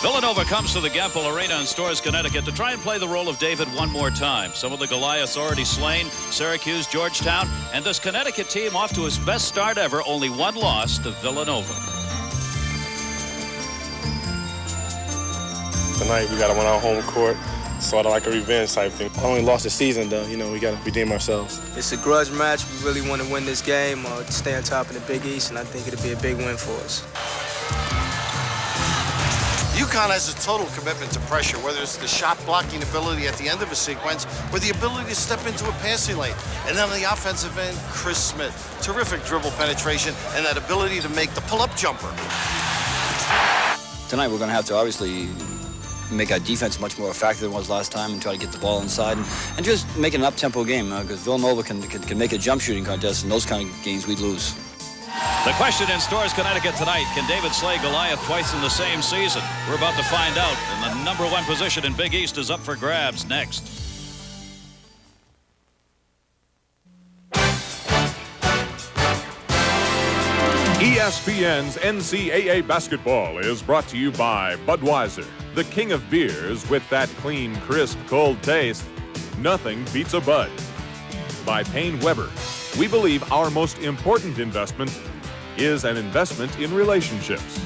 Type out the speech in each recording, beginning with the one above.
Villanova comes to the Gamble Arena in Storrs, Connecticut to try and play the role of David one more time. Some of the Goliaths already slain, Syracuse, Georgetown, and this Connecticut team off to its best start ever, only one loss to Villanova. Tonight we got to win our home court, sort of like a revenge type thing. I only lost the season though, you know, we got to redeem ourselves. It's a grudge match. We really want to win this game, stay on top of the Big East, and I think it'll be a big win for us. UConn has a total commitment to pressure, whether it's the shot blocking ability at the end of a sequence or the ability to step into a passing lane. And then on the offensive end, Chris Smith, terrific dribble penetration and that ability to make the pull-up jumper. Tonight we're going to have to obviously make our defense much more effective than it was last time and try to get the ball inside and just make it an up-tempo game because Villanova can make a jump shooting contest, and those kind of games we'd lose. The question in Storrs, Connecticut tonight, can David slay Goliath twice in the same season? We're about to find out, and the number one position in Big East is up for grabs next. ESPN's NCAA basketball is brought to you by Budweiser, the king of beers with that clean, crisp, cold taste. Nothing beats a Bud. By Payne Weber, we believe our most important investment is an investment in relationships.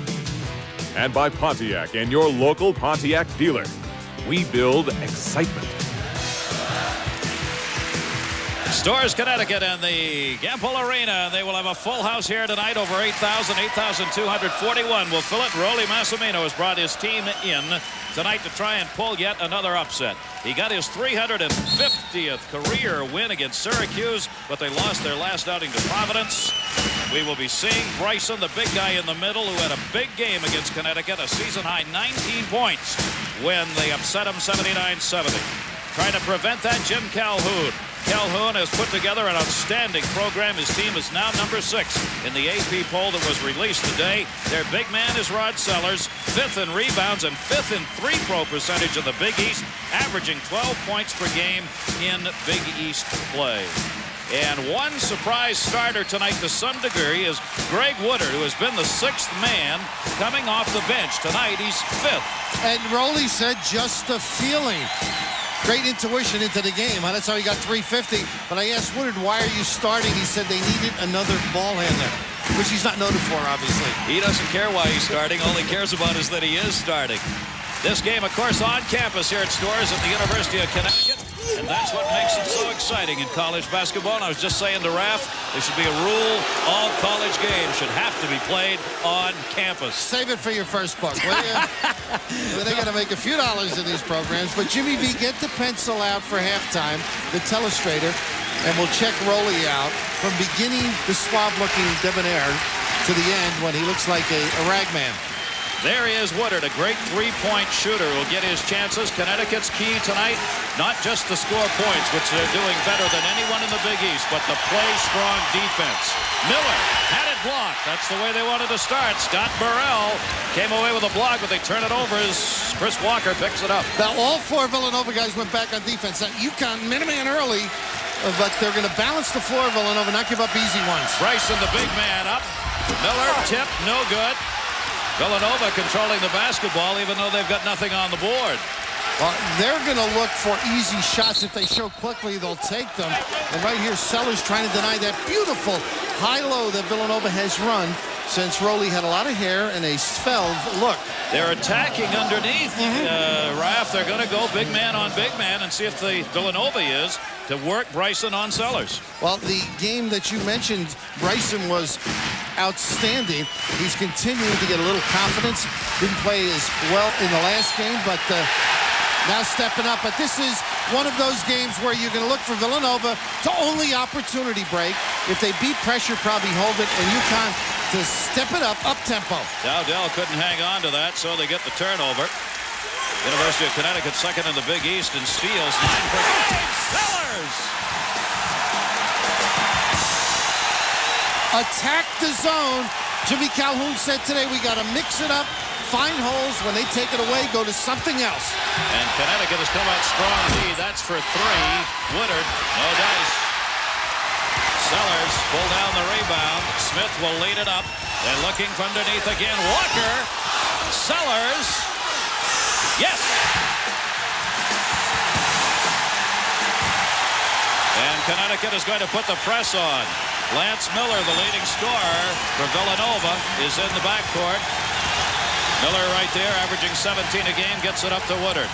And by Pontiac and your local Pontiac dealer, we build excitement. Storrs, Connecticut, and the Gamble Arena. They will have a full house here tonight. Over 8,241 will fill it. Rolly Massimino has brought his team in tonight to try and pull yet another upset. He got his 350th career win against Syracuse, but they lost their last outing to Providence. We will be seeing Bryson, the big guy in the middle, who had a big game against Connecticut, a season-high 19 points when they upset him 79-70. Trying to prevent that, Jim Calhoun. Calhoun has put together an outstanding program. His team is now number 6 in the AP poll that was released today. Their big man is Rod Sellers, 5th in rebounds and 5th in three-throw percentage in the Big East, averaging 12 points per game in Big East play. And one surprise starter tonight to some degree is Greg Woodard, who has been the 6th man coming off the bench. Tonight, he's 5th. And Rolly said just a feeling. Great intuition into the game. That's how he got 350. But I asked Woodard, why are you starting? He said they needed another ball handler, which he's not noted for, obviously. He doesn't care why he's starting. All he cares about is that he is starting. This game, of course, on campus here at Storrs at the University of Connecticut. And that's what makes it so exciting in college basketball. And I was just saying to Raph, there should be a rule. All college games should have to be played on campus. Save it for your first book, will you? Well, they got to make a few dollars in these programs. But Jimmy V, get the pencil out for halftime, the telestrator, and we'll check Rolly out from beginning the suave-looking debonair to the end when he looks like a ragman. There he is, Woodard, a great three-point shooter who will get his chances. Connecticut's key tonight, not just to score points, which they're doing better than anyone in the Big East, but to play strong defense. Miller had it blocked. That's the way they wanted to start. Scott Burrell came away with a block, but they turn it over as Chris Walker picks it up. Now, all 4 Villanova guys went back on defense. Now, UConn, man early, but they're going to balance the floor, Villanova, not give up easy ones. Bryson, the big man, up. Miller, tip, no good. Villanova controlling the basketball, even though they've got nothing on the board. Well, they're going to look for easy shots. If they show quickly, they'll take them. And right here, Sellers trying to deny that beautiful high-low that Villanova has run since Rolly had a lot of hair and a spelled look. They're attacking underneath, Raph. They're going to go big man on big man and see if the Villanova is to work Bryson on Sellers. Well, the game that you mentioned, Bryson was outstanding. He's continuing to get a little confidence. Didn't play as well in the last game, but now stepping up. But this is one of those games where you're going to look for Villanova to only opportunity break. If they beat pressure, probably hold it, and UConn to step it up tempo. Dowdell couldn't hang on to that, so they get the turnover. University of Connecticut second in the Big East in steals. 9 for Sellers. Attack the zone. Jimmy Calhoun said today we got to mix it up, find holes. When they take it away, go to something else. And Connecticut has come out strong lead. That's for 3. Woodard, no dice. Sellers pull down the rebound. Smith will lead it up. They're looking from underneath again. Walker. Sellers. Yes! And Connecticut is going to put the press on. Lance Miller, the leading scorer for Villanova, is in the backcourt. Miller right there, averaging 17 a game, gets it up to Woodard.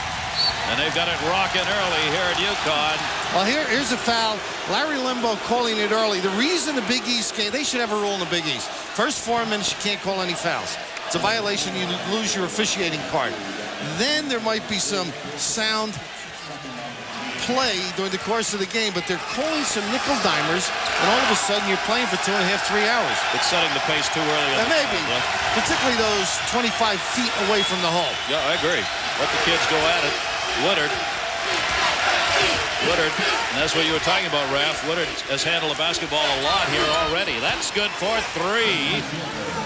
And they've got it rocking early here at UConn. Well, here's a foul. Larry Limbaugh calling it early. The reason the Big East game, they should have a rule in the Big East. First 4 minutes, you can't call any fouls. It's a violation. You lose your officiating card. Then there might be some sound play during the course of the game, but they're calling some nickel dimers, and all of a sudden you're playing for 2.5, 3 hours. It's setting the pace too early. Maybe, particularly those 25 feet away from the hole. Yeah, I agree. Let the kids go at it. Woodard, and that's what you were talking about, Raph. Woodard has handled the basketball a lot here already. That's good for 3.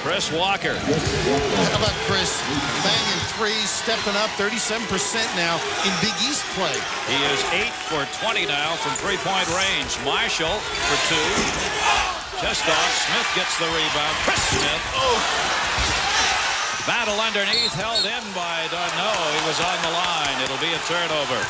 Chris Walker. How about Chris? Banging threes, stepping up, 37% now in Big East play. He is 8 for 20 now from three-point range. Marshall for 2. Chest off. Smith gets the rebound. Chris Smith. Battle underneath, held in by Dunno. He was on the line. It'll be a turnover.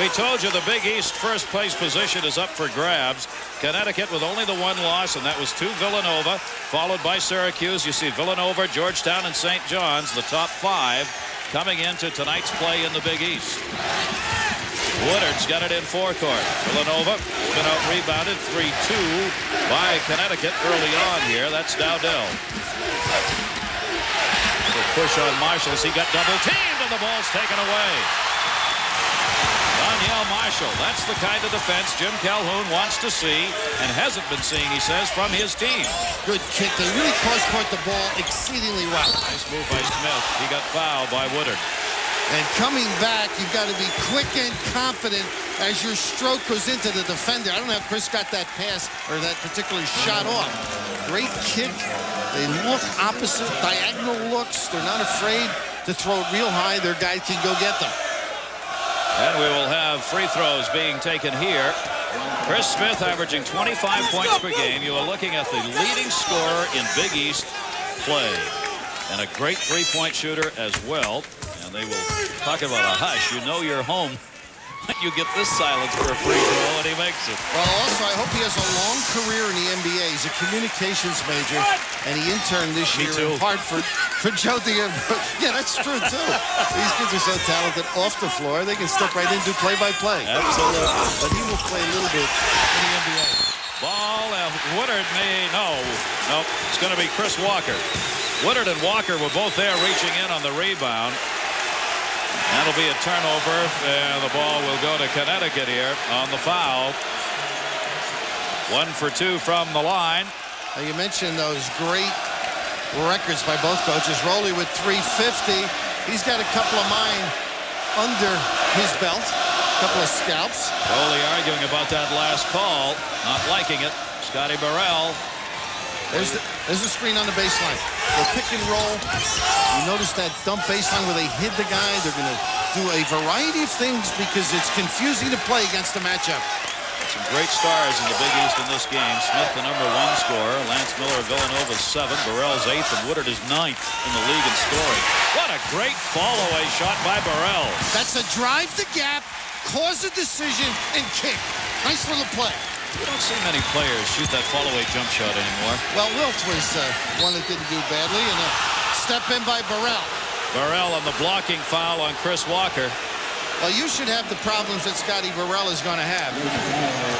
We told you the Big East first place position is up for grabs. Connecticut with only the 1 loss, and that was to Villanova, followed by Syracuse. You see Villanova, Georgetown, and St. John's, the top 5, coming into tonight's play in the Big East. Woodard's got it in forecourt. Villanova has been out-rebounded 3-2 by Connecticut early on here. That's Dowdell. Push on Marshall. He got double-teamed, and the ball's taken away. Danielle Marshall. That's the kind of defense Jim Calhoun wants to see and hasn't been seeing, he says, from his team. Good kick. They really cross-court the ball exceedingly well. Nice move by Smith. He got fouled by Woodard. And coming back, you've got to be quick and confident as your stroke goes into the defender. I don't know if Chris got that pass or that particular shot off. Great kick. They look opposite, diagonal looks. They're not afraid to throw it real high. Their guy can go get them. And we will have free throws being taken here. Chris Smith averaging 25 points per game. You are looking at the leading scorer in Big East play. And a great three-point shooter as well. And they will talk about a hush. You know you're home when you get this silence for a free throw, and he makes it. Well, also, I hope he has a long career in the NBA. He's a communications major, and he interned this year in Hartford for Joe Diaz. Yeah, that's true, too. These kids are so talented off the floor. They can step right into play-by-play. Absolutely. But he will play a little bit in the NBA. Ball, Woodard no, it's going to be Chris Walker. Woodard and Walker were both there reaching in on the rebound. That'll be a turnover, and the ball will go to Connecticut here on the foul. 1 for 2 from the line. Now you mentioned those great records by both coaches. Rowley with 350. He's got a couple of mine under his belt. A couple of scalps. Rowley arguing about that last call, not liking it. Scotty Burrell. There's the screen on the baseline. They'll pick and roll. You notice that dump baseline where they hid the guy. They're going to do a variety of things because it's confusing to play against the matchup. Some great stars in the Big East in this game. Smith, the #1 scorer. Lance Miller, Villanova's 7. Burrell's 8th, and Woodard is 9th in the league in scoring. What a great fall-away shot by Burrell. That's a drive the gap, cause a decision, and kick. Nice little play. You don't see many players shoot that fall-away jump shot anymore. Well, Wilt was one that didn't do badly, and a step in by Burrell. Burrell on the blocking foul on Chris Walker. Well, you should have the problems that Scotty Burrell is going to have.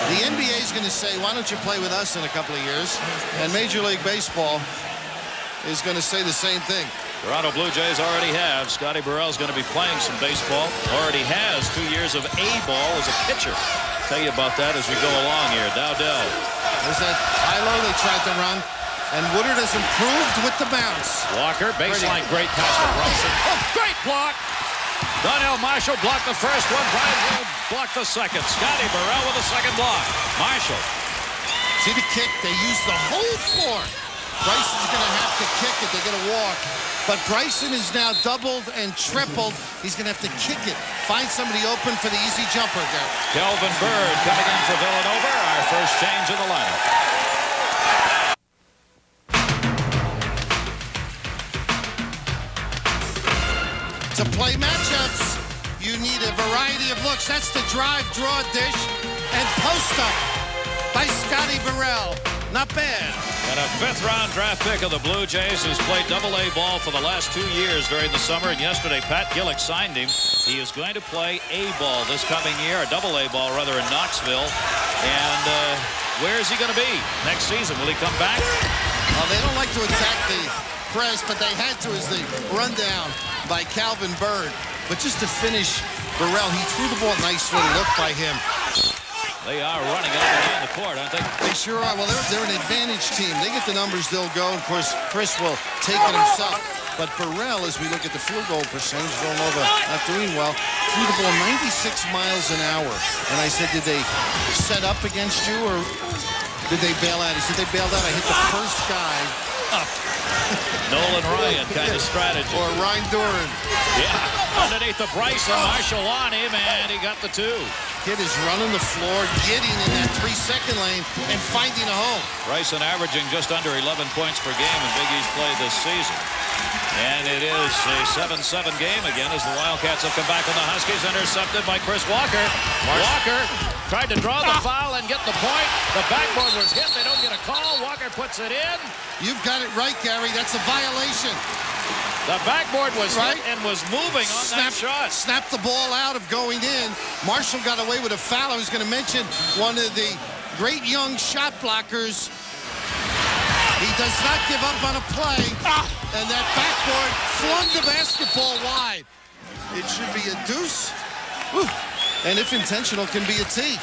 The NBA is going to say, why don't you play with us in a couple of years? And Major League Baseball is going to say the same thing. Toronto Blue Jays already have. Scotty Burrell's going to be playing some baseball. Already has 2 years of A-ball as a pitcher. Tell you about that as we go along here. Dowdell. There's that high-low they tried to run. And Woodard has improved with the bounce. Walker, baseline, great pass to Brunson. Oh, great block. Donnell Marshall blocked the first one. Brian Hill blocked the second. Scotty Burrell with the second block. Marshall. See the kick? They use the whole floor. Bryson's going to have to kick it. They're going to walk. But Bryson is now doubled and tripled. He's going to have to kick it. Find somebody open for the easy jumper there. Kelvin Bird coming in for Villanova. Our first change in the lineup. To play matchups, you need a variety of looks. That's the drive, draw, dish, and post-up by Scotty Burrell. Not bad. And a 5th-round draft pick of the Blue Jays who's played Double-A ball for the last 2 years during the summer. And yesterday, Pat Gillick signed him. He is going to play A-ball this coming year, a Double-A ball rather, in Knoxville. And where is he going to be next season? Will he come back? Well, they don't like to attack the press, but they had to as the rundown by Calvin Bird. But just to finish, Burrell, he threw the ball. Nice little look by him. They are running it up and down the court, aren't they? They sure are. Well, they're an advantage team. They get the numbers, they'll go. Of course, Chris will take it himself. But Burrell, as we look at the field goal percentage, Villanova not doing well, threw the ball 96 miles an hour. And I said, did they set up against you or did they bail out? He said, they bailed out. I hit the first guy up. Nolan Ryan kind of strategy. Or Ryan Doran. Yeah, underneath the Bryson, Marshall on him, and he got the 2. Kid is running the floor, getting in that 3-second lane, and finding a home. Bryson averaging just under 11 points per game in Big East play this season. And it is a 7-7 game again as the Wildcats have come back on the Huskies, intercepted by Chris Walker. Walker tried to draw the foul and get the point. The backboard was hit. They don't get a call. Walker puts it in. You've got it right, Gary. That's a violation. The backboard was right hit and was moving on that shot. Snapped the ball out of going in. Marshall got away with a foul. I was going to mention one of the great young shot blockers. He does not give up on a play. And that backboard flung the basketball wide. It should be a deuce. Whew. And if intentional, can be a tee.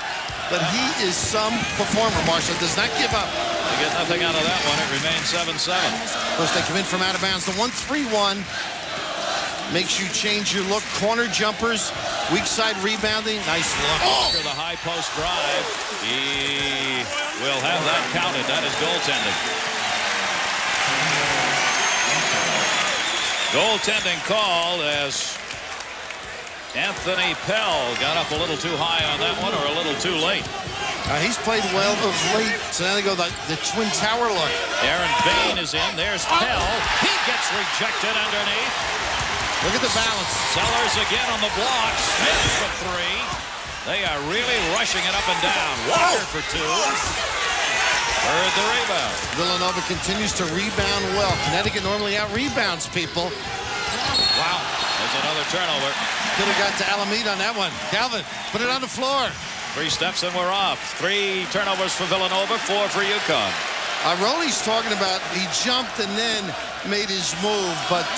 But he is some performer. Marshall does not give up. They get nothing out of that one. It remains 7-7. Of course, they come in from out of bounds. The 1-3-1 makes you change your look. Corner jumpers, weak side rebounding. Nice look. After the high post drive, he will have that counted. That is goaltending. Goaltending call as Anthony Pell got up a little too high on that one, or a little too late. He's played well of late, so now they go the Twin Tower look. Aaron Bain is in. There's Pell. He gets rejected underneath. Look at the balance. Sellers again on the block. Smith for 3. They are really rushing it up and down. Walker for 2. Bird the rebound. Villanova continues to rebound well. Connecticut normally out-rebounds people. Wow. There's another turnover. Could have got to Alameda on that one. Calvin, put it on the floor. 3 steps and we're off. 3 turnovers for Villanova, 4 for UConn. Rolly's talking about he jumped and then made his move, but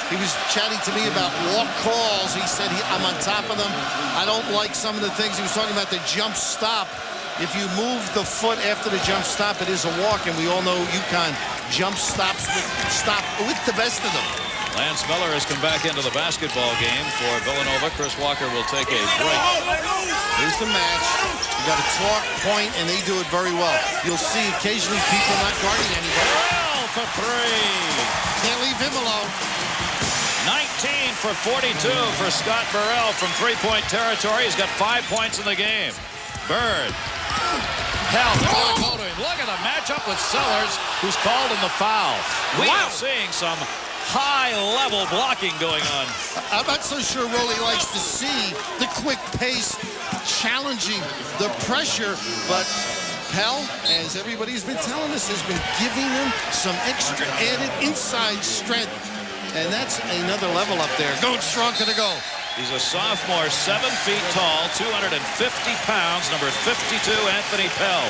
he was chatting to me about walk calls. He said, I'm on top of them. I don't like some of the things. He was talking about the jump stop. If you move the foot after the jump stop, it is a walk, and we all know UConn jump stops with the best of them. Lance Miller has come back into the basketball game for Villanova. Chris Walker will take a break. Here's the match. You got to talk, point, and they do it very well. You'll see occasionally people not guarding anybody. Burrell for 3. Can't leave him alone. 19 for 42 for Scott Burrell from three-point territory. He's got 5 points in the game. Bird. Hell, they're going to go to him. Look at the matchup with Sellers, who's called in the foul. We are seeing some high-level blocking going on. I'm not so sure Rolly likes to see the quick pace challenging the pressure, but Pell, as everybody's been telling us, has been giving them some extra added inside strength, and that's another level up there. Going strong to the goal. He's a sophomore, 7 feet tall, 250 pounds, number 52, Anthony Pell.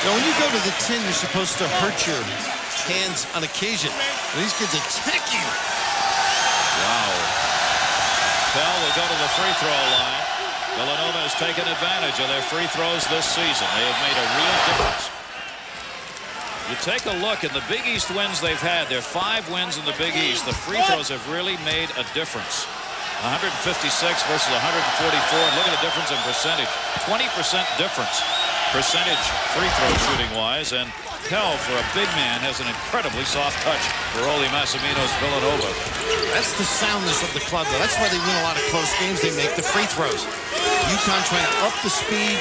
Now, when you go to the 10, you're supposed to hurt your hands on occasion. These kids attack you. Wow. Pell will go to the free throw line. Villanova has taken advantage of their free throws this season. They have made a real difference. You take a look at the Big East wins they've had. Their 5 wins in the Big East. The free throws have really made a difference. 156 versus 144. Look at the difference in percentage. 20% difference. Percentage free throw shooting wise, and Pell, for a big man, has an incredibly soft touch for Rolly Massimino's Villanova. That's the soundness of the club, though. That's why they win a lot of close games. They make the free throws. UConn trying to up the speed,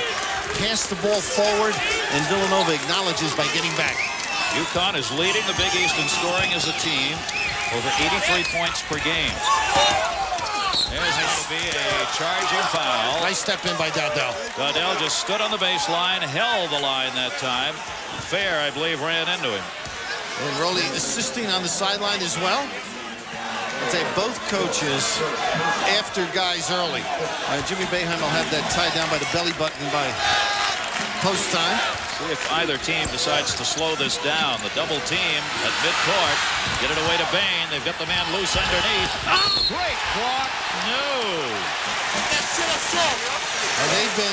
pass the ball forward, and Villanova acknowledges by getting back. UConn is leading the Big East in scoring as a team. over 83 points per game. There's going to be a charging foul. Nice step in by Dowdell. Dowdell just stood on the baseline, held the line that time. Fair, I believe, ran into him. And Rowley assisting on the sideline as well. I'd say both coaches after guys early. Jimmy Boeheim will have that tied down by the belly button by post time. See if either team decides to slow this down. The double team at midcourt. Get it away to Bain. They've got the man loose underneath. Oh, great block. No. They've been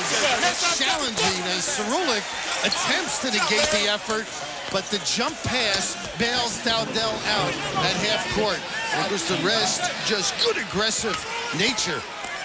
challenging as Cerulean attempts to negate the effort, but the jump pass bails Dowdell out at half court. It was the rest, just good aggressive nature.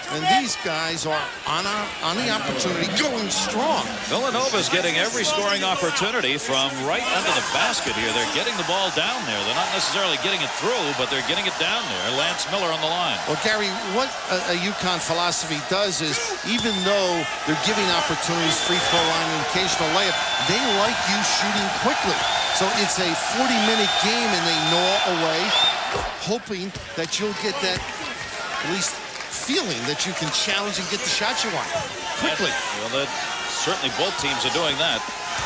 And these guys are on the opportunity, going strong. Villanova's getting every scoring opportunity from right under the basket here. They're getting the ball down there. They're not necessarily getting it through, but they're getting it down there. Lance Miller on the line. Well, Gary, what a UConn philosophy does is, even though they're giving opportunities, free throw line, and occasional layup, they like you shooting quickly. So it's a 40-minute game, and they gnaw away, hoping that you'll get that at least feeling that you can challenge and get the shots you want quickly. Well, certainly both teams are doing that.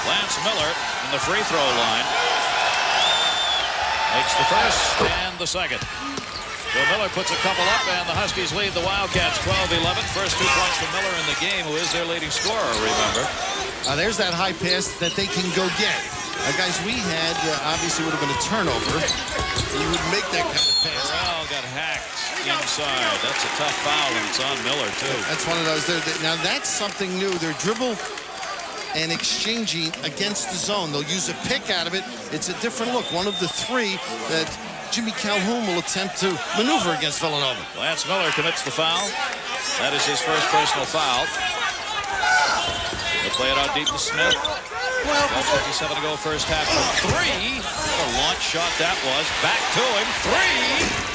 Lance Miller in the free throw line makes the first and the second. Joe Miller puts a couple up, and the Huskies lead the Wildcats 12-11. First 2 points for Miller in the game, who is their leading scorer, remember. There's that high pass that they can go get. Guys, we had obviously would have been a turnover. You would make that kind of pass. Burrell got hacked inside. That's a tough foul, and it's on Miller, too. That's one of those. Now, that's something new. They're dribble and exchanging against the zone. They'll use a pick out of it. It's a different look. One of the three that Jimmy Calhoun will attempt to maneuver against Villanova. Lance Miller commits the foul. That is his first personal foul. They play it out deep to Smith. Well, 57 to go first half. Three. What a launch shot that was. Back to him. Three.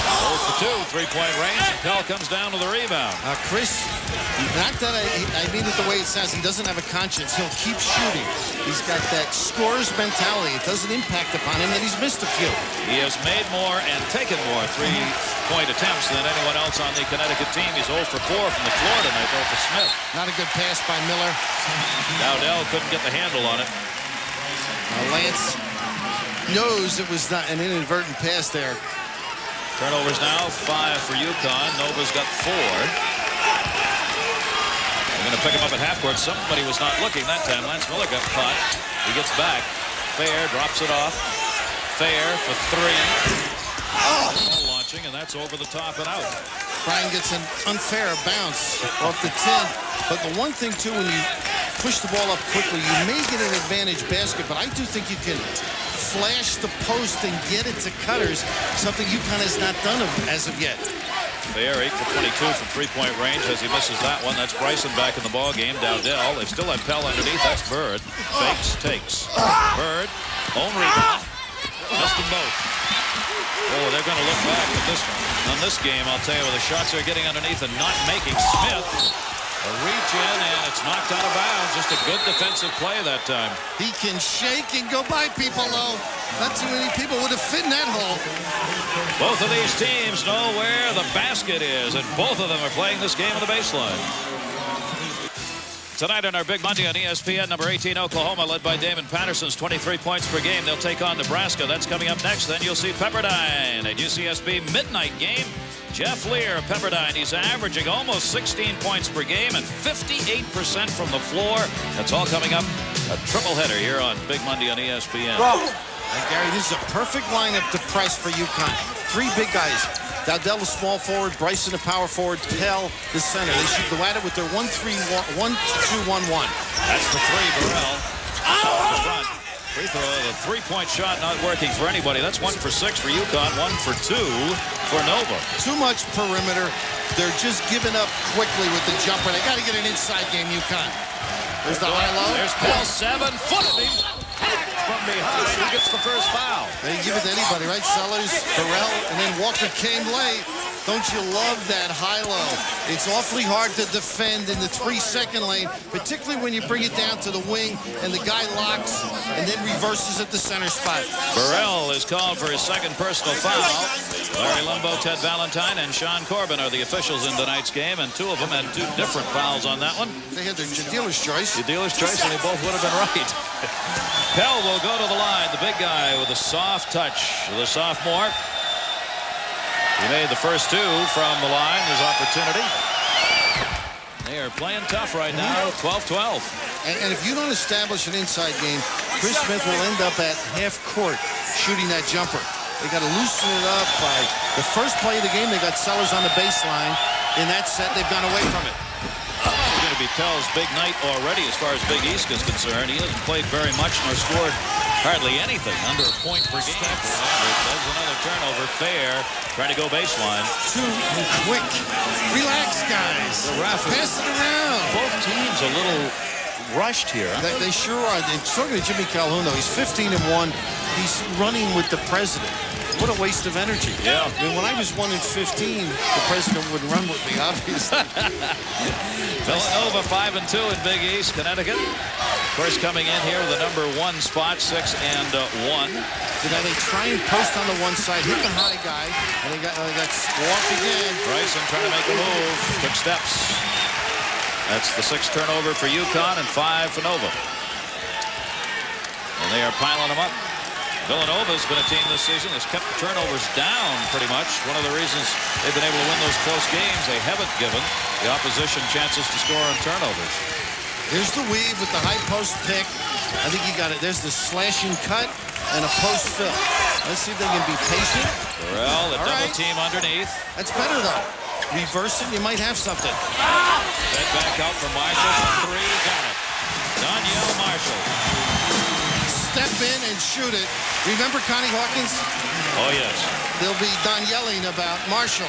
0 for 2, three-point range. And Pell comes down to the rebound. Chris, not that I mean it the way it sounds. He doesn't have a conscience. He'll keep shooting. He's got that scorer's mentality. It doesn't impact upon him that he's missed a few. He has made more and taken more three-point attempts than anyone else on the Connecticut team. He's 0 for 4 from the floor tonight, 0 for Smith. Not a good pass by Miller. Dowdell couldn't get the handle on it. Lance knows it was not an inadvertent pass there. Turnovers now, 5 for UConn. Nova's got 4. They're going to pick him up at half court. Somebody was not looking that time. Lance Miller got caught. He gets back. Fair drops it off. Fair for 3. Launching, and that's over the top and out. Brian gets an unfair bounce off the 10. But the one thing, too, when you push the ball up quickly, you may get an advantage basket, but I do think you can flash the post and get it to cutters, something UConn has not done as of yet. Fair, 8 for 22 from three-point range as he misses that one. That's Bryson back in the ball game. Dowdell, they still have Pell underneath. That's Bird. Fakes, takes. Bird, own rebound. Missed them both. Oh, they're going to look back at this one. On this game, I'll tell you, where the shots are getting underneath and not making. Smith, a reach in, and it's knocked out of bounds. Just a good defensive play that time. He can shake and go by people, though. Not too many people would have fit in that hole. Both of these teams know where the basket is, and both of them are playing this game on the baseline. Tonight on our Big Monday on ESPN, number 18, Oklahoma, led by Damon Patterson's 23 points per game. They'll take on Nebraska. That's coming up next. Then you'll see Pepperdine, a UCSB midnight game. Jeff Lear of Pepperdine, he's averaging almost 16 points per game and 58% from the floor. That's all coming up. A triple header here on Big Monday on ESPN. And Gary, this is a perfect lineup to press for UConn. 3 big guys. Dowdell, the small forward, Bryson, the power forward, Pell, the center. They should go at it with their 1-2-1-1. That's for 3, Burrell. The front. Free throw, the three-point shot not working for anybody. That's 1 for 6 for UConn, 1 for 2 for Nova. Too much perimeter. They're just giving up quickly with the jumper. They got to get an inside game, UConn. There's the high-low. There's Pell, 7 foot of him. From behind, he gets the first foul. They give it to anybody, right? Sellers, Burrell, and then Walker came late. Don't you love that high-low? It's awfully hard to defend in the 3-second lane, particularly when you bring it down to the wing and the guy locks and then reverses at the center spot. Burrell is called for his second personal foul. Larry Lumbo, Ted Valentine, and Sean Corbin are the officials in tonight's game, and two of them had 2 different fouls on that one. They had their dealer's choice. The dealer's choice, and they both would have been right. Pell will go to the line, the big guy with a soft touch, the sophomore. He made the first 2 from the line, his opportunity. They are playing tough right now, 12-12. And if you don't establish an inside game, Chris Smith will end up at half court shooting that jumper. They got to loosen it up by the first play of the game. They got Sellers on the baseline. In that set, they've gone away from it. It's going to be Pell's big night already as far as Big East is concerned. He hasn't played very much nor scored hardly anything under a point per game. There's another turnover. Fair trying to go baseline. 2 quick. Relax, guys. The ref pass it around. Both teams a little rushed here. They sure are. And talking to Jimmy Calhoun, though, he's 15-1. He's running with the president. What a waste of energy. Yeah. I mean, when I was 1-15, the president wouldn't run with me, obviously. Villanova 5-2 in Big East, Connecticut. Of course, coming in here with the number 1 spot, 6-1. So now they try and post on the one side, hit the high guy, and they got walk again. Bryson trying to make a move. Quick steps. That's the 6th turnover for UConn and 5 for Nova. And they are piling them up. Villanova's been a team this season that's kept the turnovers down pretty much. One of the reasons they've been able to win those close games, they haven't given the opposition chances to score on turnovers. There's the weave with the high post pick. I think you got it. There's the slashing cut and a post fill. Let's see if they can be patient. Burrell, the double team underneath. That's better, though. Reverse it, you might have something. Fed back out from Marshall for 3. Got it. Danielle Marshall. Step in and shoot it. Remember Connie Hawkins? Oh, yes. They'll be done yelling about Marshall.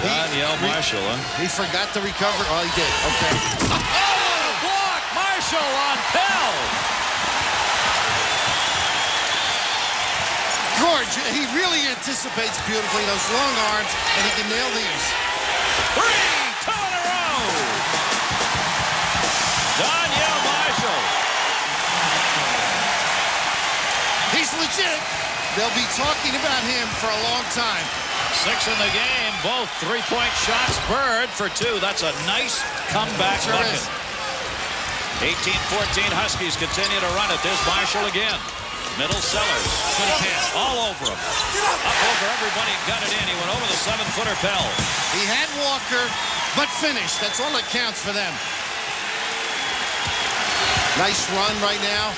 Danielle Marshall, huh? He forgot to recover. Oh, he did. Okay. Oh, block! Marshall on Pell. George, he really anticipates beautifully those long arms, and he can nail these. 3, 2 in a row. Danielle Marshall. He's legit. They'll be talking about him for a long time. 6 in the game. Both 3-point shots. Bird for 2. That's a nice comeback bucket. 18-14. Huskies continue to run it. There's Marshall again. Middle Sellers. Good pass. All over him. Up over everybody. Got it in. He went over the 7-footer Pell. He had Walker, but finished. That's all that counts for them. Nice run right now.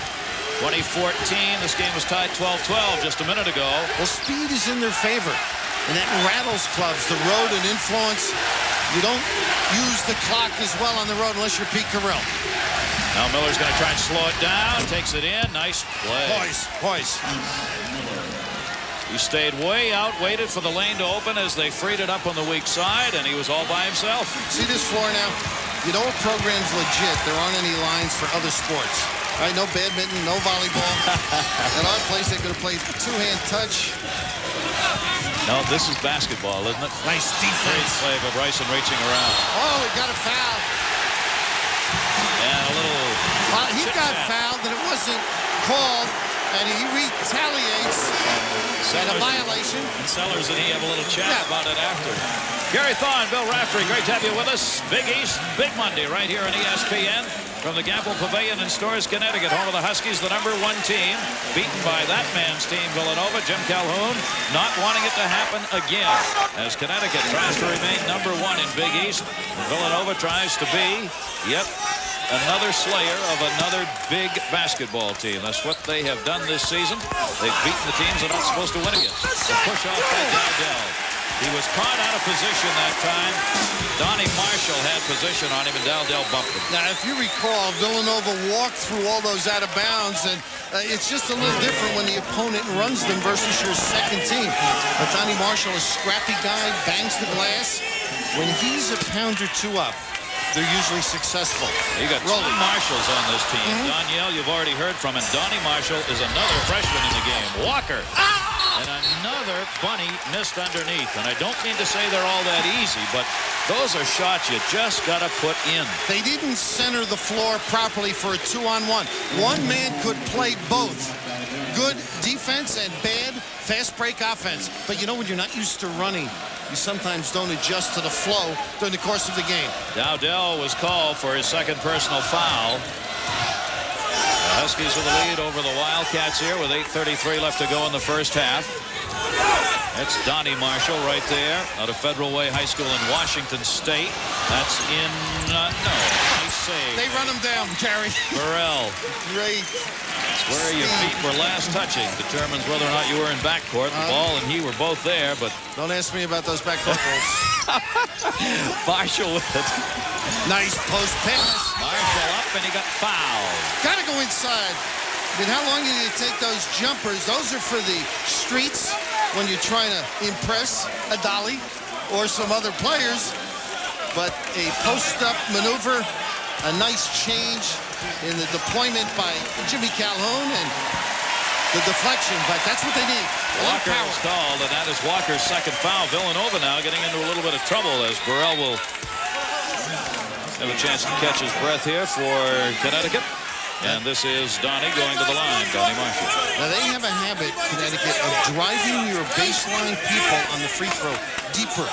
2014. This game was tied 12-12 just a minute ago. Well, speed is in their favor, and that rattles clubs. The road and influence. You don't use the clock as well on the road unless you're Pete Carroll. Now Miller's going to try and slow it down. Takes it in. Nice play. Poise. He stayed way out, waited for the lane to open as they freed it up on the weak side, and he was all by himself. See this floor now? You know a program's legit. There aren't any lines for other sports. All right, no badminton, no volleyball. At our place, they could have played 2-hand touch. No, this is basketball, isn't it? Nice Great defense. play by Bryson reaching around. Oh, he got a foul. And a little... He got fouled, and it wasn't called, and he retaliates at a violation. And Sellers and he have a little chat about it after. Gary Thaw and Bill Raftery, great to have you with us. Big East, Big Monday right here on ESPN. From the Gamble Pavilion in Storrs, Connecticut, home of the Huskies, the number 1 team, beaten by that man's team, Villanova. Jim Calhoun not wanting it to happen again as Connecticut tries to remain number 1 in Big East. Villanova tries to be yet another slayer of another big basketball team. That's what they have done this season. They've beaten the teams they're not supposed to win against. The push off by Dowdell. He was caught out of position that time. Donnie Marshall had position on him, and Dowdell bumped him. Now, if you recall, Villanova walked through all those out of bounds, and it's just a little different when the opponent runs them versus your second team. But Donnie Marshall, a scrappy guy, bangs the glass. When he's a pound or 2 up, they're usually successful. You got 2 Marshalls on this team. Danielle, you've already heard from, and Donnie Marshall is another freshman in the game. Walker. And another bunny missed underneath. And I don't mean to say they're all that easy, but those are shots you just got to put in. They didn't center the floor properly for a 2-on-1. One man could play both. Good defense and bad fast break offense. But you know, when you're not used to running, you sometimes don't adjust to the flow during the course of the game. Dowdell was called for his second personal foul. The Huskies with the lead over the Wildcats here with 8:33 left to go in the first half. That's Donnie Marshall right there out of Federal Way High School in Washington State. That's in, no, nice save. They run him down, Gary. Burrell. Great. Where your feet were last touching determines whether or not you were in backcourt. The ball and he were both there, but... Don't ask me about those backcourt goals. Marshall with it. Nice post pass. Marshall up and he got fouled. Gotta go inside. I mean, how long did it take those jumpers? Those are for the streets when you're trying to impress a dolly or some other players. But a post-up maneuver, a nice change in the deployment by Jimmy Calhoun and the deflection, but that's what they need. Walker is called, and that is Walker's second foul. Villanova now getting into a little bit of trouble as Burrell will have a chance to catch his breath here for Connecticut. And this is Donnie going to the line, Donnie Marshall. Now they have a habit, Connecticut, of driving your baseline people on the free throw deeper.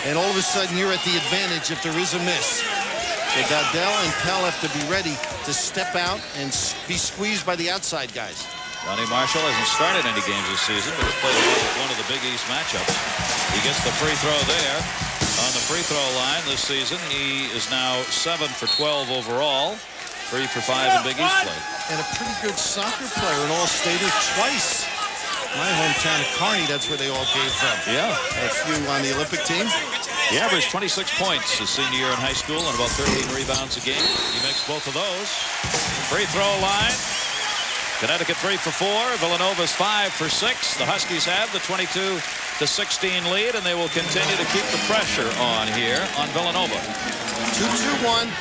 And all of a sudden you're at the advantage if there is a miss. So Dowdell and Pell have to be ready to step out and be squeezed by the outside guys. Donnie Marshall hasn't started any games this season, but has played one of the Big East matchups. He gets the free throw there on the free throw line this season. He is now 7 for 12 overall, 3 for 5 in Big East play. And a pretty good soccer player, an all-stater twice. My hometown of Kearney, that's where they all came from. Yeah. A few on the Olympic team. He averaged 26 points his senior year in high school and about 13 rebounds a game. He makes both of those. Free throw line. Connecticut 3 for 4. Villanova's 5 for 6. The Huskies have the 22-16 lead, and they will continue to keep the pressure on here on Villanova. 2-2-1.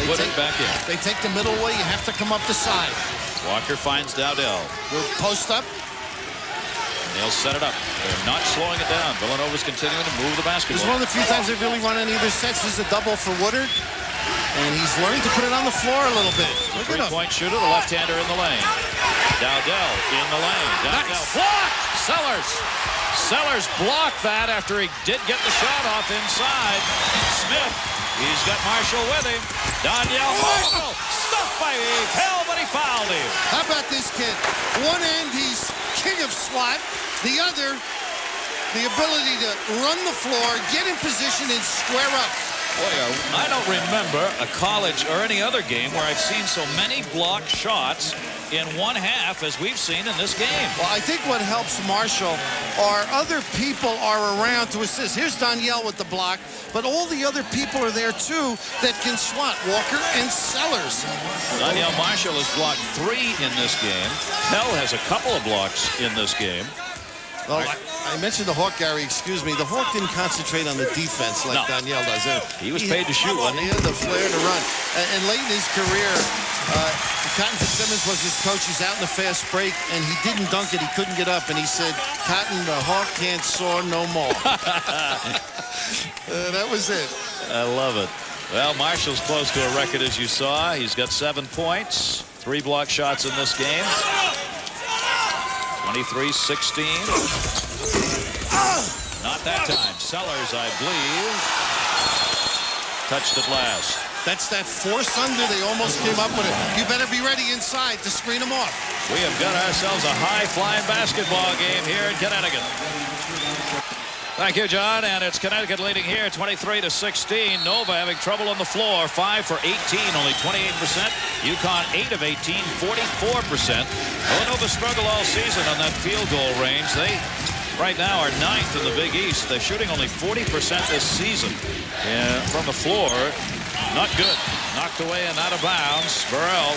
Put it back in. They take the middle way. You have to come up the side. Walker finds Dowdell. We'll post up. They'll set it up. They're not slowing it down. Villanova's continuing to move the basketball. This is one of the few times they've really run any of their sets. This is a double for Woodard. And he's learning to put it on the floor a little bit. Look at him. Three-point shooter, the left-hander in the lane. Dowdell in the lane. Dowdell blocked. Sellers blocked that after he did get the shot off inside. Smith, he's got Marshall with him. Dowdell, Marshall, stuffed by Pell, but he fouled him. How about this kid? One end, he's king of SWAT. The other, the ability to run the floor, get in position, and square up. Boy, I don't remember a college or any other game where I've seen so many blocked shots in one half as we've seen in this game. Well, I think what helps Marshall are other people are around to assist. Here's Danielle with the block, but all the other people are there too that can swat. Walker and Sellers. Danielle Marshall has blocked 3 in this game. Pell has a couple of blocks in this game. Well, I mentioned the Hawk, Gary, excuse me. The Hawk didn't concentrate on the defense like Danielle does. He was paid to shoot, wasn't he? He had the flair to run. And late in his career, Cotton Fitzsimmons was his coach. He's out in the fast break, and he didn't dunk it. He couldn't get up, and he said, Cotton, the Hawk can't soar no more. That was it. I love it. Well, Marshall's close to a record, as you saw. He's got 7 points, 3 block shots in this game. 23-16. Not that time. Sellers, I believe, touched it last. That's that force under. They almost came up with it. You better be ready inside to screen them off. We have got ourselves a high-flying basketball game here in Connecticut. Thank you, John. And it's Connecticut leading here 23-16. Nova having trouble on the floor. 5 for 18, only 28%. UConn 8 of 18, 44%. Villanova struggled all season on that field goal range. They right now are 9th in the Big East. They're shooting only 40% this season from the floor. Not good. Knocked away and out of bounds. Burrell.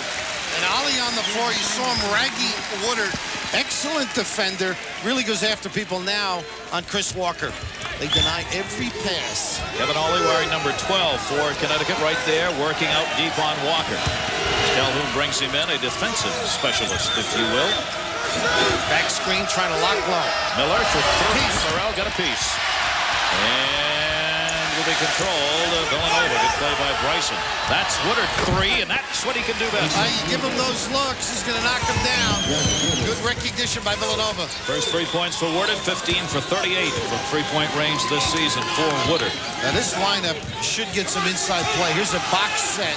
And Ollie on the floor. You saw him ragging Woodard. Excellent defender. Really goes after people now on Chris Walker. They deny every pass. Kevin Ollie wearing number 12 for Connecticut right there, working out deep on Walker. Calhoun brings him in, a defensive specialist, if you will. Back screen trying to lock low. Miller for three. Morrell got a piece. And will be controlled. Villanova. Good play by Bryson. That's Woodard three, and that's what he can do best. You give him those looks, he's going to knock him down. Good recognition by Villanova. First 3 points for Woodard, 15 for 38 from three-point range this season for Woodard. Now this lineup should get some inside play. Here's a box set.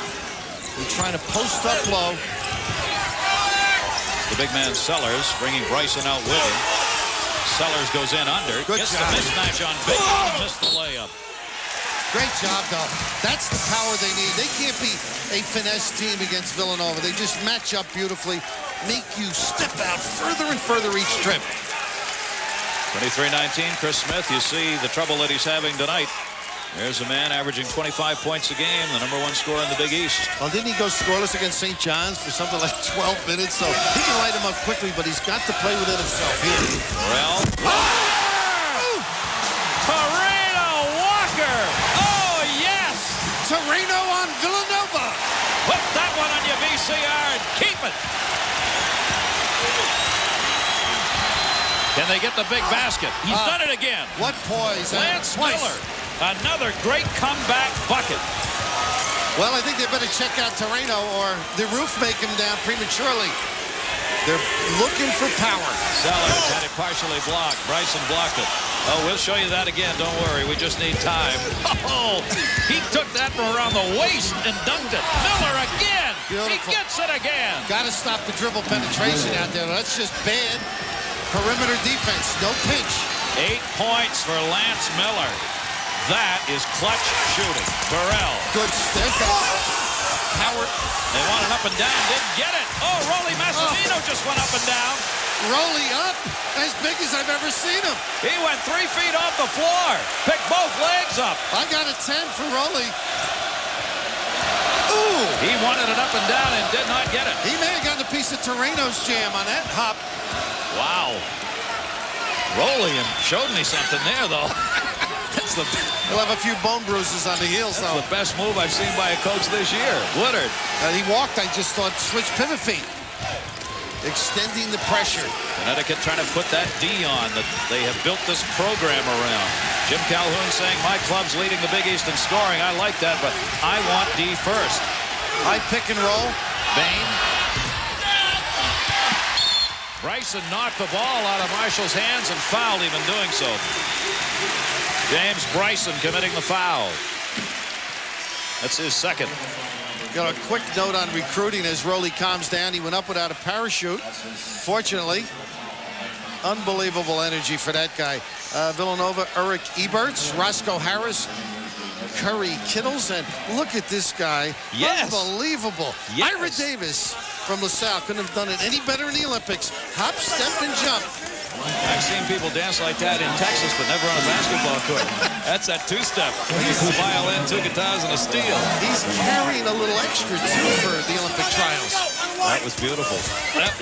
They're trying to post up low. The big man Sellers bringing Bryson out with him. Sellers goes in under. Good Gets job. the mismatch on Big. Missed the layup. Great job, though. That's the power they need. They can't be a finesse team against Villanova. They just match up beautifully, make you step out further and further each trip. 23-19, Chris Smith. You see the trouble that he's having tonight. There's a man averaging 25 points a game, the #1 scorer in the Big East. Well, didn't he go scoreless against St. John's for something like 12 minutes? So he can light him up quickly, but he's got to play within himself. Here. Morrell. Torino Walker. Oh, yes. Torino on Villanova. Put that one on your VCR and keep it. Can they get the big basket? He's done it again. What poise. Lance Miller. Another great comeback bucket. Well, I think they better check out Torino or the roof make him down prematurely. They're looking for power. Sellers had it partially blocked. Bryson blocked it. Oh, we'll show you that again. Don't worry. We just need time. Oh, he took that from around the waist and dunked it. Miller again. Beautiful. He gets it again. Got to stop the dribble penetration out there. That's just bad perimeter defense. No pinch. 8 points for Lance Miller. That is clutch shooting. Burrell. Good stiff. Howard. They want it up and down. Didn't get it. Oh, Rolly Massimino just went up and down. Rolly up as big as I've ever seen him. He went 3 feet off the floor. Picked both legs up. I got a 10 for Rolly. Ooh. He wanted it up and down and did not get it. He may have gotten a piece of Torino's jam on that hop. Wow. Rolly and showed me something there, though. He'll have a few bone bruises on the heels, That's though. the best move I've seen by a coach this year. Woodard. He walked, I just thought, switch pivot feet. Extending the pressure. Connecticut trying to put that D on that they have built this program around. Jim Calhoun saying, my club's leading the Big East in scoring. I like that, but I want D first. High pick and roll. Bain. Bryson knocked the ball out of Marshall's hands and fouled him in doing so. James Bryson committing the foul. That's his second. Got a quick note on recruiting as Rolly calms down. He went up without a parachute. Fortunately, unbelievable energy for that guy. Villanova, Eric Eberts, Roscoe Harris, Curry Kittles, and look at this guy. Yes. Unbelievable. Yes. Ira Davis from LaSalle couldn't have done it any better in the Olympics. Hop, step, and jump. I've seen people dance like that in Texas, but never on a basketball court. That's that two-step. He's a violin, 2 guitars, and a steel. He's carrying a little extra, too, for the Olympic trials. That was beautiful. That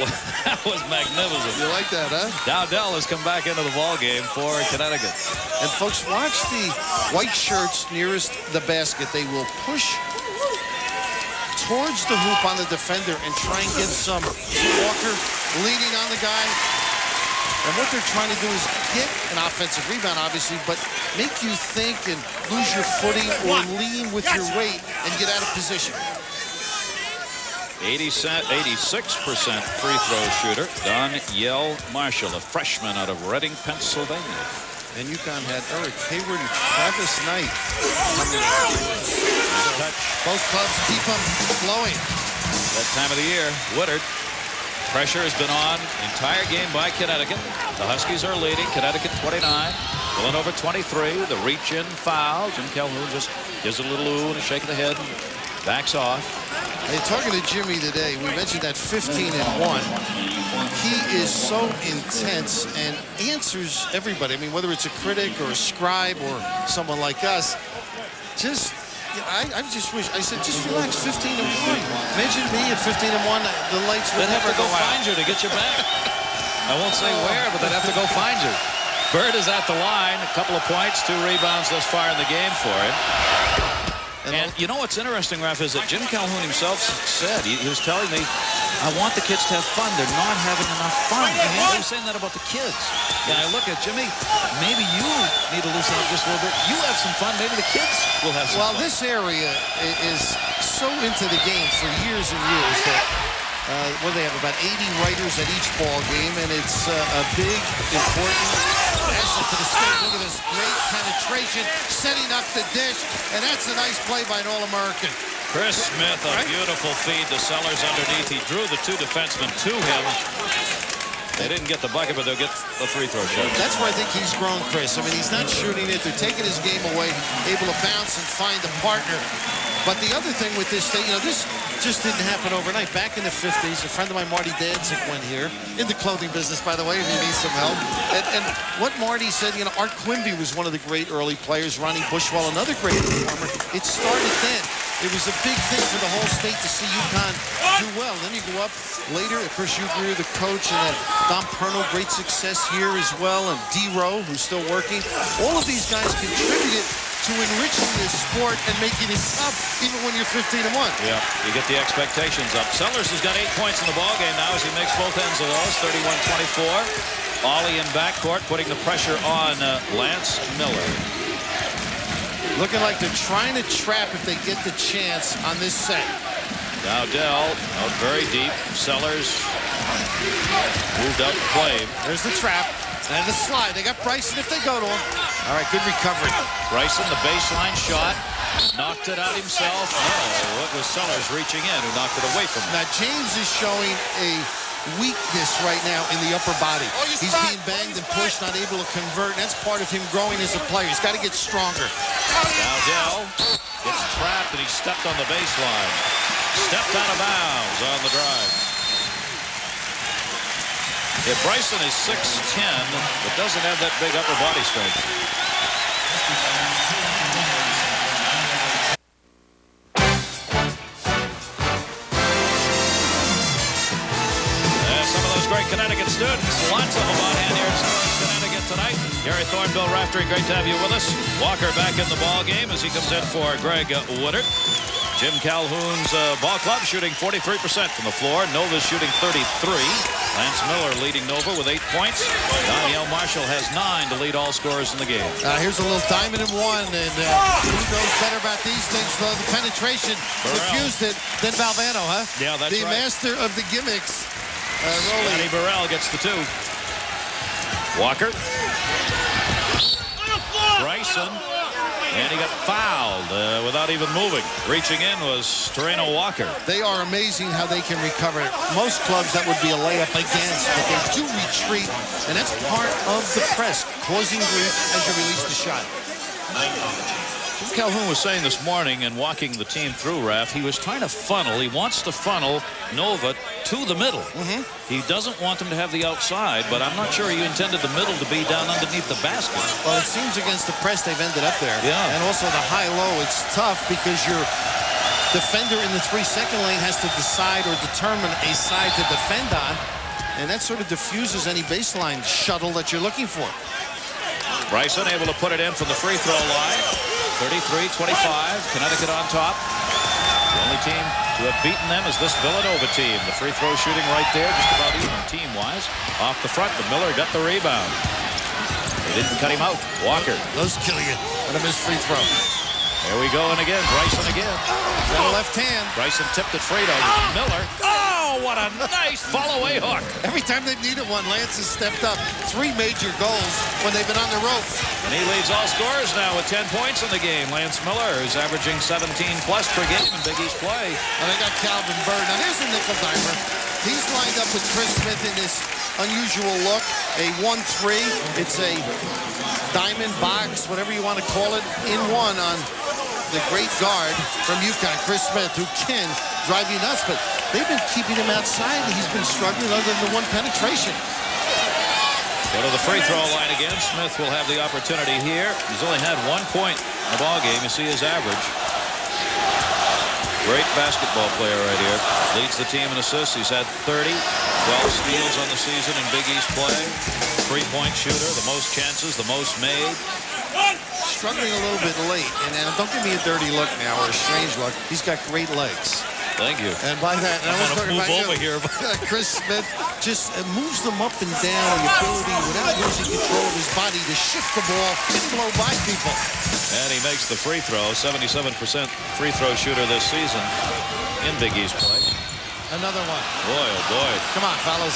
was magnificent. You like that, huh? Dowdell has come back into the ball game for Connecticut. And, folks, watch the white shirts nearest the basket. They will push towards the hoop on the defender and try and get some Walker leaning on the guy. And what they're trying to do is get an offensive rebound, obviously, but make you think and lose your footing or lean with your weight and get out of position. 86% free throw shooter, Donyell Marshall, a freshman out of Reading, Pennsylvania. And UConn had Eric Hayward and Travis Knight coming in. Both clubs keep them flowing. That time of the year, Woodard. Pressure has been on entire game by Connecticut. The Huskies are leading. Connecticut 29, Villanova 23. The reach-in foul. Jim Calhoun just gives a little ooh and a shake of the head and backs off. Hey, talking to Jimmy today, we mentioned that 15-1. He is so intense and answers everybody. I mean, whether it's a critic or a scribe or someone like us, just... I just wish, I said, just relax, 15-1. Imagine me at 15-1, the lights would They'd have to go find you to get you back. I won't say where, but they'd have to go find you. Bird is at the line, a couple of points, 2 rebounds thus far in the game for him. And you know what's interesting, Ralph, is that Jim Calhoun himself said, he was telling me, I want the kids to have fun. They're not having enough fun. He was saying that about the kids. And I look at Jimmy, maybe you need to loosen up just a little bit. You have some fun. Maybe the kids will have some fun. Well, this area is so into the game for years and years that they have about 80 writers at each ball game, and it's a big, important asset to the state. Look at this great penetration, setting up the dish, and that's a nice play by an All-American. Chris Smith, a beautiful feed to Sellers underneath. He drew the two defensemen to him. They didn't get the bucket, but they'll get the free throw shot. That's where I think he's grown, Chris. I mean, he's not shooting it. They're taking his game away, able to bounce and find a partner. But the other thing with this thing, this just didn't happen overnight. Back in the 50s, a friend of mine, Marty Danzig, went here. In the clothing business, by the way, if you need some help. And what Marty said, Art Quimby was one of the great early players. Ronnie Bushwell, another great performer. It started then. It was a big thing for the whole state to see UConn do well. Then you go up later. Of course, you agree with the coach, and Don Perno, great success here as well, and D-Rowe, who's still working. All of these guys contributed to enriching this sport and making it tough, even when you're 15-1. Yeah, you get the expectations up. Sellers has got 8 points in the ballgame now as he makes both ends of those, 31-24. Ollie in backcourt, putting the pressure on Lance Miller. Looking like they're trying to trap if they get the chance on this set. Now Dell out very deep. Sellers moved up the play. There's the trap and the slide. They got Bryson if they go to him. All right, good recovery. Bryson, the baseline shot. Knocked it out himself. No, it was Sellers reaching in who knocked it away from him. Now James is showing a weakness right now in the upper body. He's being banged and pushed, not able to convert. And that's part of him growing as a player. He's got to get stronger. Now Dell gets trapped and he stepped on the baseline. Stepped out of bounds on the drive. If Bryson is 6'10", but doesn't have that big upper body strength. Some of those great Connecticut students, lots of them on hand here in Connecticut tonight. Gary Thornbill Raftery, great to have you with us. Walker back in the ball game as he comes in for Greg Woodard. Jim Calhoun's ball club shooting 43% from the floor. Nova's shooting 33. Lance Miller leading Nova with 8 points. Danielle Marshall has 9 to lead all scorers in the game. Here's a little diamond in one, and who knows better about these things? Though the penetration diffused it than Valvano, huh? Yeah, that's the right. master of the gimmicks. Scotty Burrell gets the 2. Walker. Bryson. And he got fouled without even moving. Reaching in was Toreno Walker. They are amazing how they can recover. Most clubs, that would be a layup against, but they do retreat, and that's part of the press, causing grief as you release the shot. Jim Calhoun was saying this morning and walking the team through, Raf, he was trying to funnel. He wants to funnel Nova to the middle. He doesn't want them to have the outside, but I'm not sure he intended the middle to be down underneath the basket. Well, it seems against the press they've ended up there. Yeah. And also the high-low, it's tough because your defender in the 3-second lane has to decide or determine a side to defend on, and that sort of diffuses any baseline shuttle that you're looking for. Bryson able to put it in from the free throw line. 33-25, Connecticut on top. The only team to have beaten them is this Villanova team. The free throw shooting right there, just about even team-wise. Off the front, but Miller got the rebound. They didn't cut him out. Walker. Those kill you. Let him miss free throw. There we go, and again, Bryson again. Got a left hand. Bryson tipped it Fredo. Miller. Oh, what a nice follow-away hook. Every time they've needed one, Lance has stepped up. 3 major goals when they've been on the ropes. And he leads all scorers now with 10 points in the game. Lance Miller is averaging 17-plus per game in Big East play. And they got Calvin Bird. Now, here's a nickel dimer. He's lined up with Chris Smith in this unusual look. A 1-3. It's a diamond box, whatever you want to call it, in one on the great guard from UConn, Chris Smith, who can drive you nuts, but they've been keeping him outside, and he's been struggling other than the one penetration. Go to the free throw line again. Smith will have the opportunity here. He's only had 1 point in the ball game. You see his average. Great basketball player right here. Leads the team in assists. He's had 30, 12 steals on the season in Big East play. 3-point shooter, the most chances, the most made. struggling a little bit late. And don't give me a dirty look now or a strange look. He's got great legs. Thank you. And by that, I'm going to move over here. Chris Smith just moves them up and down, the ability without losing control of his body to shift the ball and blow by people. And he makes the free throw. 77% free throw shooter this season in Big East play. Another one. Boy, oh boy. Come on, fellas.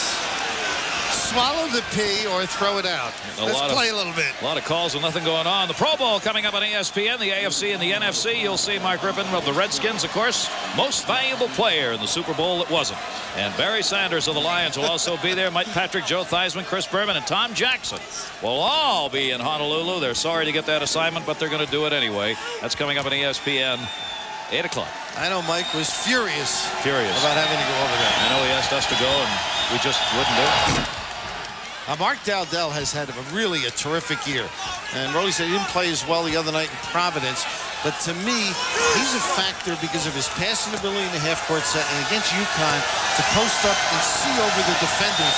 Swallow the pee or throw it out. Let's play a little bit. A lot of calls and nothing going on. The Pro Bowl coming up on ESPN, the AFC and the NFC. You'll see Mark Rippon of the Redskins, of course, most valuable player in the Super Bowl that wasn't. And Barry Sanders of the Lions will also be there. Mike Patrick, Joe Theismann, Chris Berman, and Tom Jackson will all be in Honolulu. They're sorry to get that assignment, but they're going to do it anyway. That's coming up on ESPN, 8 o'clock. I know Mike was furious about having to go over there. I know he asked us to go, and we just wouldn't do it. Mark Dowdell has had really a terrific year. And Rolly said he didn't play as well the other night in Providence. But to me, he's a factor because of his passing ability in the half-court set and against UConn to post up and see over the defenders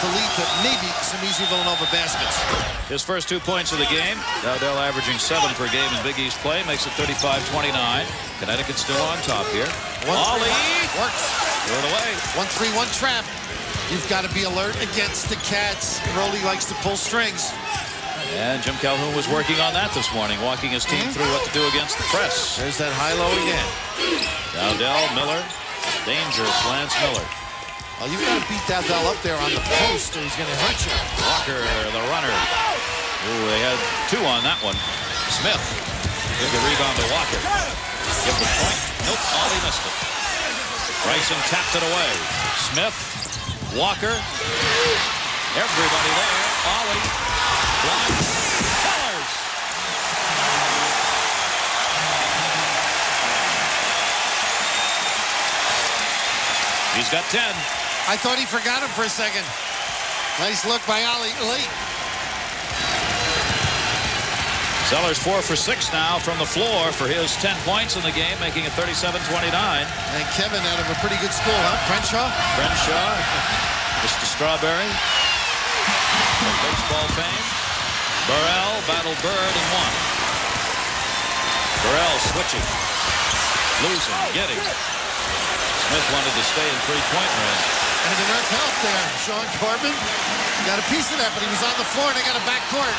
to lead to maybe some easy Villanova baskets. His first 2 points of the game. Dowdell averaging 7 per game in Big East play. Makes it 35-29. Connecticut still on top here. Ollie works. Threw it away. 1-3-1 trap. You've got to be alert against the Cats. Rolly likes to pull strings. And Jim Calhoun was working on that this morning, walking his team through what to do against the press. There's that high-low again. Dowdell, Miller, dangerous Lance Miller. Well, you've got to beat Dowdell up there on the post or he's going to hurt you. Walker, the runner. Ooh, they had 2 on that one. Smith, give the rebound to Walker. Give the point. Nope, Ollie missed it. Bryson tapped it away. Smith, Walker, everybody there. Ollie, blocked. Sellers. He's got 10. I thought he forgot him for a second. Nice look by Ollie late. Sellers 4 for 6 now from the floor for his 10 points in the game, making it 37-29. And Kevin out of a pretty good school, huh? Crenshaw, Mr. Strawberry, of baseball fame. Burrell battled Bird and won. Burrell switching, losing, getting. Smith wanted to stay in three-point range. And enough help there. Sean Corbin got a piece of that, but he was on the floor and they got a backcourt.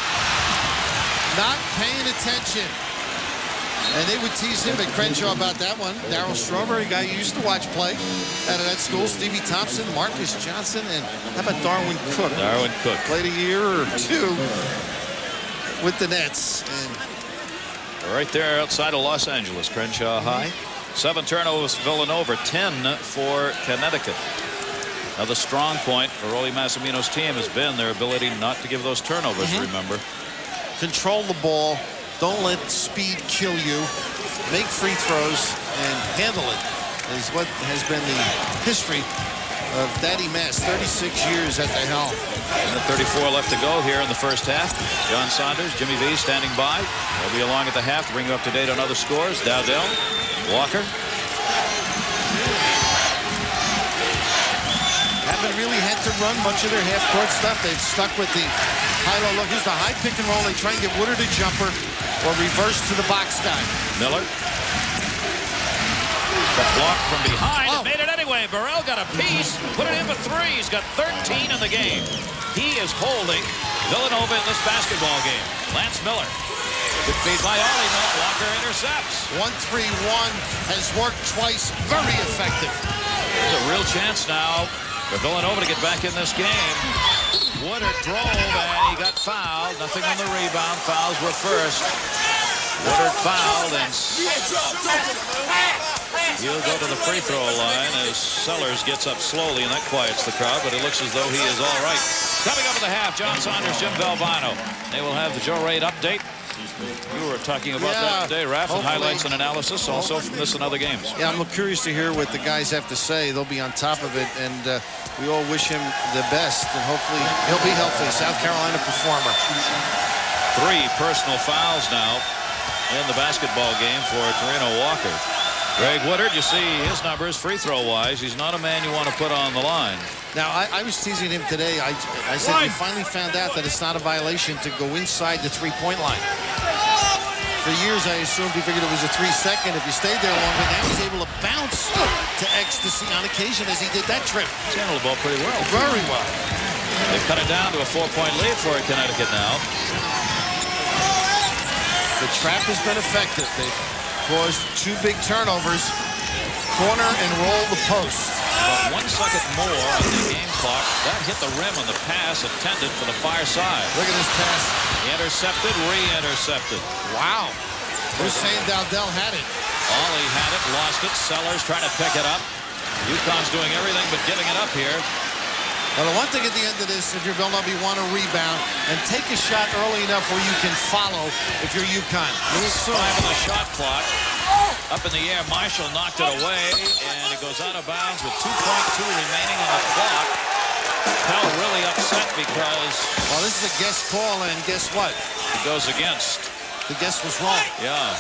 Not paying attention. And they would tease him at Crenshaw about that one. Darryl Strawberry, guy you used to watch play out of that school. Stevie Thompson, Marcus Johnson, and how about Darwin Cook? Darwin Cook. Played a year or 2 with the Nets. And right there outside of Los Angeles, Crenshaw High. 7 turnovers for Villanova, 10 for Connecticut. Now the strong point for Rolly Massimino's team has been their ability not to give those turnovers, remember. Control the ball. Don't let speed kill you. Make free throws and handle it is what has been the history of Daddy Mass. 36 years at the helm. And 34 left to go here in the first half. John Saunders, Jimmy V standing by. They'll be along at the half to bring you up to date on other scores. Dowdell, Walker. Haven't really had to run much of their half-court stuff. They've stuck with the high-low look. Here's the high pick and roll. They try and get Woodard a jumper or reverse to the box guy. Miller. The block from behind and made it anyway. Burrell got a piece, put it in for 3. He's got 13 in the game. He is holding Villanova in this basketball game. Lance Miller. Good feed by Ollie. Walker intercepts. 1-3-1 has worked twice. Very effective. There's a real chance now for Villanova to get back in this game. Woodard drove and he got fouled. Nothing on the rebound. Fouls were first. Woodard fouled and he'll go to the free throw line as Sellers gets up slowly, and that quiets the crowd, but it looks as though he is all right. Coming up at the half, John Saunders, Jim Valvano. They will have the Joe Raid update. You were talking about that today, Raph, and highlights and analysis also from this and other games. Yeah, I'm curious to hear what the guys have to say. They'll be on top of it, and we all wish him the best, and hopefully he'll be healthy. South Carolina performer. 3 personal fouls now in the basketball game for Torino Walker. Greg Woodard, you see his numbers free throw-wise. He's not a man you want to put on the line. Now, I was teasing him today. I said we finally found out that it's not a violation to go inside the three-point line. For years, I assumed he figured it was a 3-second if you stayed there longer. Now he's able to bounce to ecstasy on occasion as he did that trip. He's handled the ball pretty well. Very well. They've cut it down to a 4-point lead for Connecticut now. The trap has been effective. They've caused 2 big turnovers. Corner and roll the post. About 1 second more on the game clock. That hit the rim on the pass intended for the far side. Look at this pass. Intercepted, re-intercepted. Wow. Hussein Dowdell had it. Ollie had it, lost it. Sellers trying to pick it up. UConn's doing everything but giving it up here. Well, the one thing at the end of this, if you're Villanova, you want to rebound and take a shot early enough where you can follow if you're UConn. 5 on the shot clock. Up in the air, Marshall knocked it away, and it goes out of bounds with 2.2 remaining on the clock. Pell really upset because... Well, this is a guess call, and guess what? It goes against. The guess was wrong. Yeah.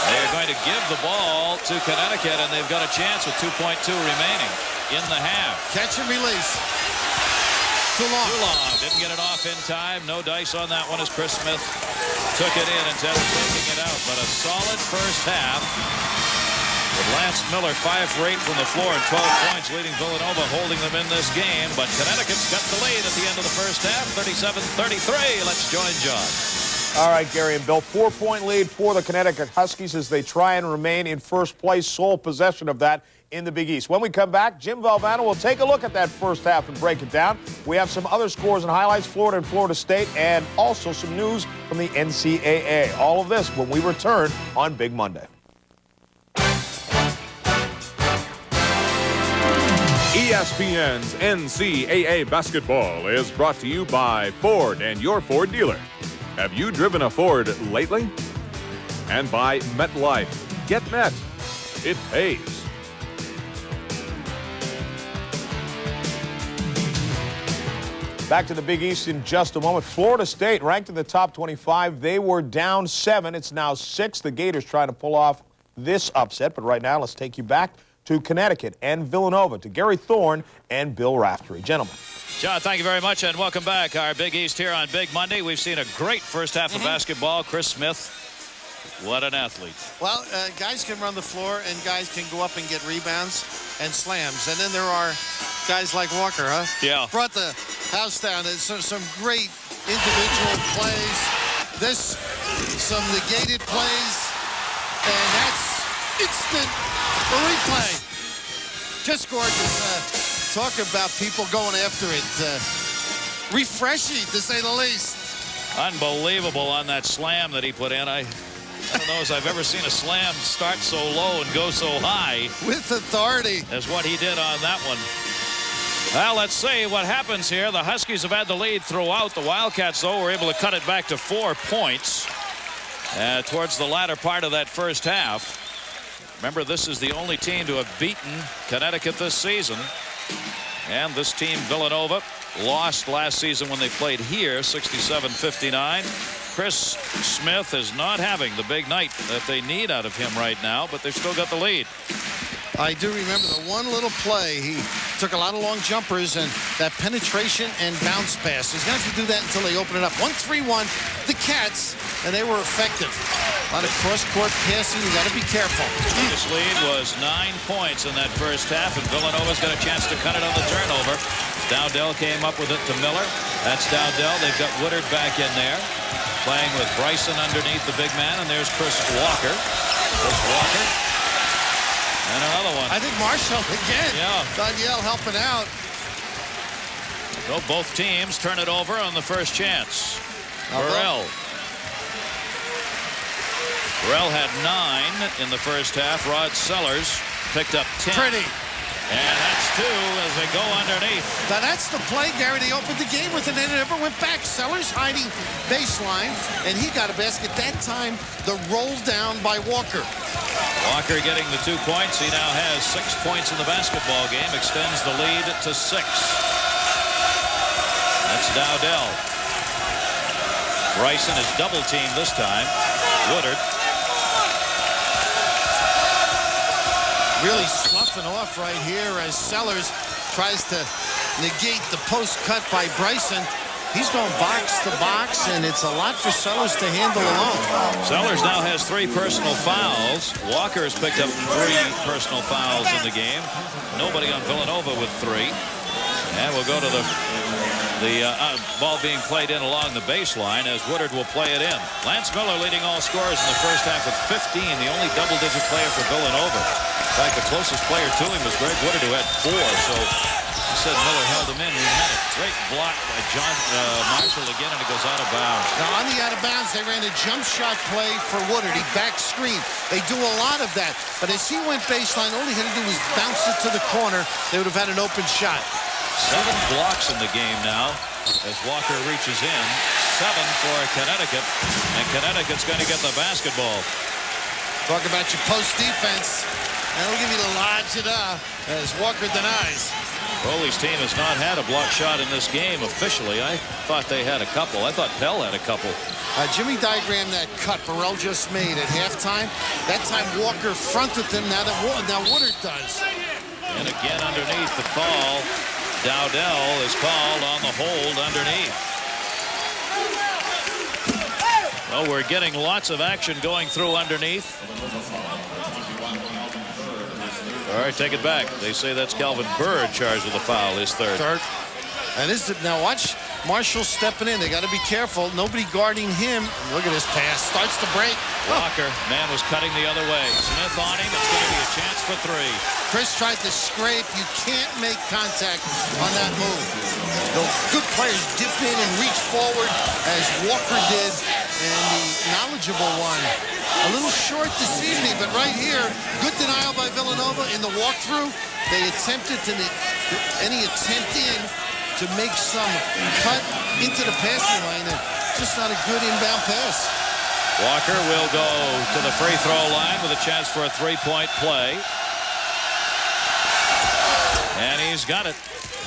They're going to give the ball to Connecticut, and they've got a chance with 2.2 remaining in the half. Catch and release. Too long. Too long. Didn't get it off in time. No dice on that one as Chris Smith took it in instead of taking it out. But a solid first half. With Lance Miller 5 for 8 from the floor and 12 points, leading Villanova, holding them in this game. But Connecticut's got the lead at the end of the first half, 37-33. Let's join John. All right, Gary and Bill, 4-point lead for the Connecticut Huskies as they try and remain in first place, sole possession of that in the Big East. When we come back, Jim Valvano will take a look at that first half and break it down. We have some other scores and highlights, Florida and Florida State, and also some news from the NCAA. All of this when we return on Big Monday. ESPN's NCAA basketball is brought to you by Ford and your Ford dealer. Have you driven a Ford lately? And by MetLife. Get Met. It pays. Back to the Big East in just a moment. Florida State ranked in the top 25. They were down 7. It's now 6. The Gators trying to pull off this upset. But right now, let's take you back to Connecticut and Villanova, to Gary Thorne and Bill Raftery. Gentlemen. John, thank you very much, and welcome back. Our Big East here on Big Monday. We've seen a great first half of basketball. Chris Smith, what an athlete. Well, guys can run the floor, and guys can go up and get rebounds and slams. And then there are guys like Walker, huh? Yeah. Brought the house down. There's some great individual plays. Some negated plays. And that's instant replay. Just gorgeous. Talk about people going after it. Refreshing, to say the least. Unbelievable on that slam that he put in. I don't know as I've ever seen a slam start so low and go so high. With authority. As what he did on that one. Well, let's see what happens here. The Huskies have had the lead throughout. The Wildcats, though, were able to cut it back to 4 points towards the latter part of that first half. Remember, this is the only team to have beaten Connecticut this season. And this team, Villanova, lost last season when they played here, 67-59. Chris Smith is not having the big night that they need out of him right now, but they've still got the lead. I do remember the one little play. He took a lot of long jumpers and that penetration and bounce pass. He's going to have to do that until they open it up. 1-3-1, the Cats, and they were effective. A lot of cross-court passing. You got to be careful. This lead was 9 points in that first half, and Villanova's got a chance to cut it on the turnover. Dowdell came up with it to Miller. That's Dowdell. They've got Woodard back in there, playing with Bryson underneath the big man, and there's Chris Walker. Chris Walker. And another one. I think Marshall again. Yeah. Danielle helping out. So both teams turn it over on the first chance. Burrell. Burrell had 9 in the first half. Rod Sellers picked up 10. Pretty. And that's 2 as they go underneath. Now that's the play, Gary. They opened the game with, and then it never went back. Sellers hiding baseline, and he got a basket. That time, the roll down by Walker. Walker getting the 2 points. He now has 6 points in the basketball game. Extends the lead to 6. That's Dowdell. Bryson is double teamed this time. Woodard. Really sloughing off right here as Sellers tries to negate the post cut by Bryson. He's going box to box, and it's a lot for Sellers to handle alone. Sellers now has 3 personal fouls. Walker has picked up 3 personal fouls in the game. Nobody on Villanova with 3. And we'll go to the ball being played in along the baseline as Woodard will play it in. Lance Miller leading all scorers in the first half with 15, the only double-digit player for Villanova. In fact, the closest player to him was Greg Woodard, who had 4. So he said Miller held him in. We had a great block by John Marshall again, and it goes out of bounds. Now, on the out of bounds, they ran a jump shot play for Woodard. He back screened. They do a lot of that. But as he went baseline, all he had to do was bounce it to the corner. They would have had an open shot. 7 blocks in the game now as Walker reaches in. 7 for Connecticut, and Connecticut's going to get the basketball. Talk about your post defense. That'll give you the la-da as Walker denies. Foley's team has not had a block shot in this game officially. I thought they had a couple. I thought Pell had a couple. Jimmy diagrammed that cut Burrell just made at halftime. That time Walker fronted him. Now Woodard does. And again underneath the call. Dowdell is called on the hold underneath. Well, we're getting lots of action going through underneath. All right, take it back. They say that's Calvin Bird charged with a foul, his third. And this is, now watch Marshall stepping in. They got to be careful. Nobody guarding him. Look at this pass. Starts to break. Walker, man was cutting the other way. Smith on him. It's going to be a chance for 3. Chris tried to scrape. You can't make contact on that move. The good players dip in and reach forward as Walker did. And the knowledgeable one, a little short this evening, but right here, good denial by Villanova in the walkthrough. They attempted any attempt in to make some cut into the passing lane, and just not a good inbound pass. Walker will go to the free throw line with a chance for a 3-point play. And he's got it.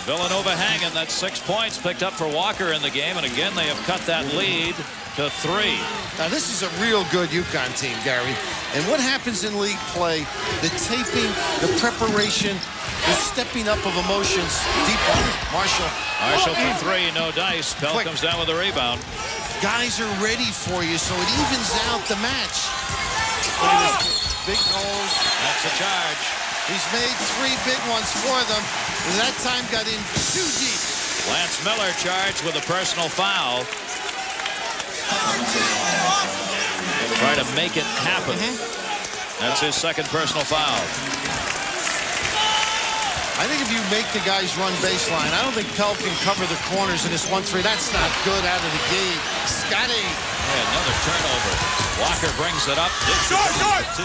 Villanova hanging. That's 6 points picked up for Walker in the game, and again they have cut that lead to 3. Now this is a real good UConn team, Gary. And what happens in league play, the taping, the preparation, the stepping up of emotions. Deep on Marshall. Marshall for 3, no dice. Pell comes down with a rebound. Guys are ready for you, so it evens out the match. Look at this. Big goals. That's a charge. He's made 3 big ones for them. And that time got in too deep. Lance Miller charged with a personal foul. Try to make it happen. That's his second personal foul. I think if you make the guys run baseline, I don't think Pell can cover the corners in this 1-3. That's not good out of the gate. Scotty. Yeah, another turnover. Walker brings it up. Short. 2.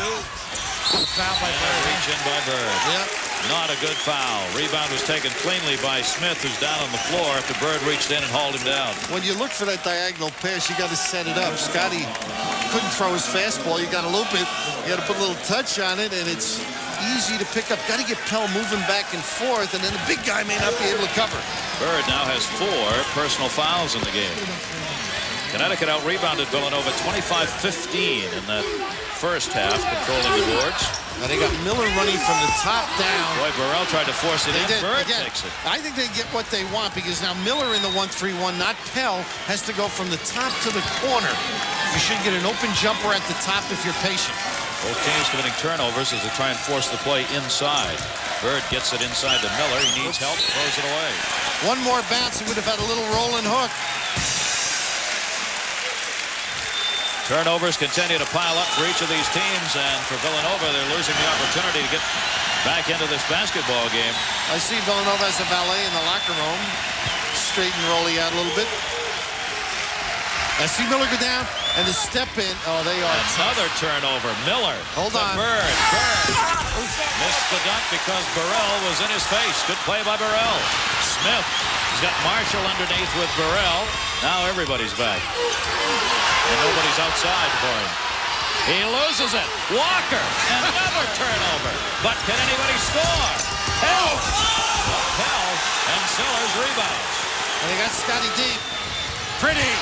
Foul by Bird. Reach in by Bird. Yep. Not a good foul. Rebound was taken cleanly by Smith, who's down on the floor after Bird reached in and hauled him down. When you look for that diagonal pass, you got to set it up. Scotty couldn't throw his fastball. You got to loop it. You got to put a little touch on it, and it's easy to pick up. Got to get Pell moving back and forth, and then the big guy may not be able to cover. Bird now has 4 personal fouls in the game. Connecticut out-rebounded Villanova 25-15 in that first half, controlling the boards. Now they got Miller running from the top down. Boy, Burrell tried to force it in. Bird takes it. I think they get what they want because now Miller in the 1-3-1, not Pell, has to go from the top to the corner. You should get an open jumper at the top if you're patient. Both teams committing turnovers as they try and force the play inside. Bird gets it inside to Miller. He needs help, throws it away. One more bounce, he would have had a little rolling hook. Turnovers continue to pile up for each of these teams, and for Villanova, they're losing the opportunity to get back into this basketball game. I see Villanova as a valet in the locker room. Straighten Rolly out a little bit. I see Miller go down, and the step in. Oh, they are. Another turnover. Miller. Hold on. Bird. Missed the dunk because Burrell was in his face. Good play by Burrell. Smith. He's got Marshall underneath with Burrell. Now everybody's back. And nobody's outside for him. He loses it. Walker. Another turnover. But can anybody score? Pell. Pell and Sellers rebounds. And they got Scotty deep. Pretty.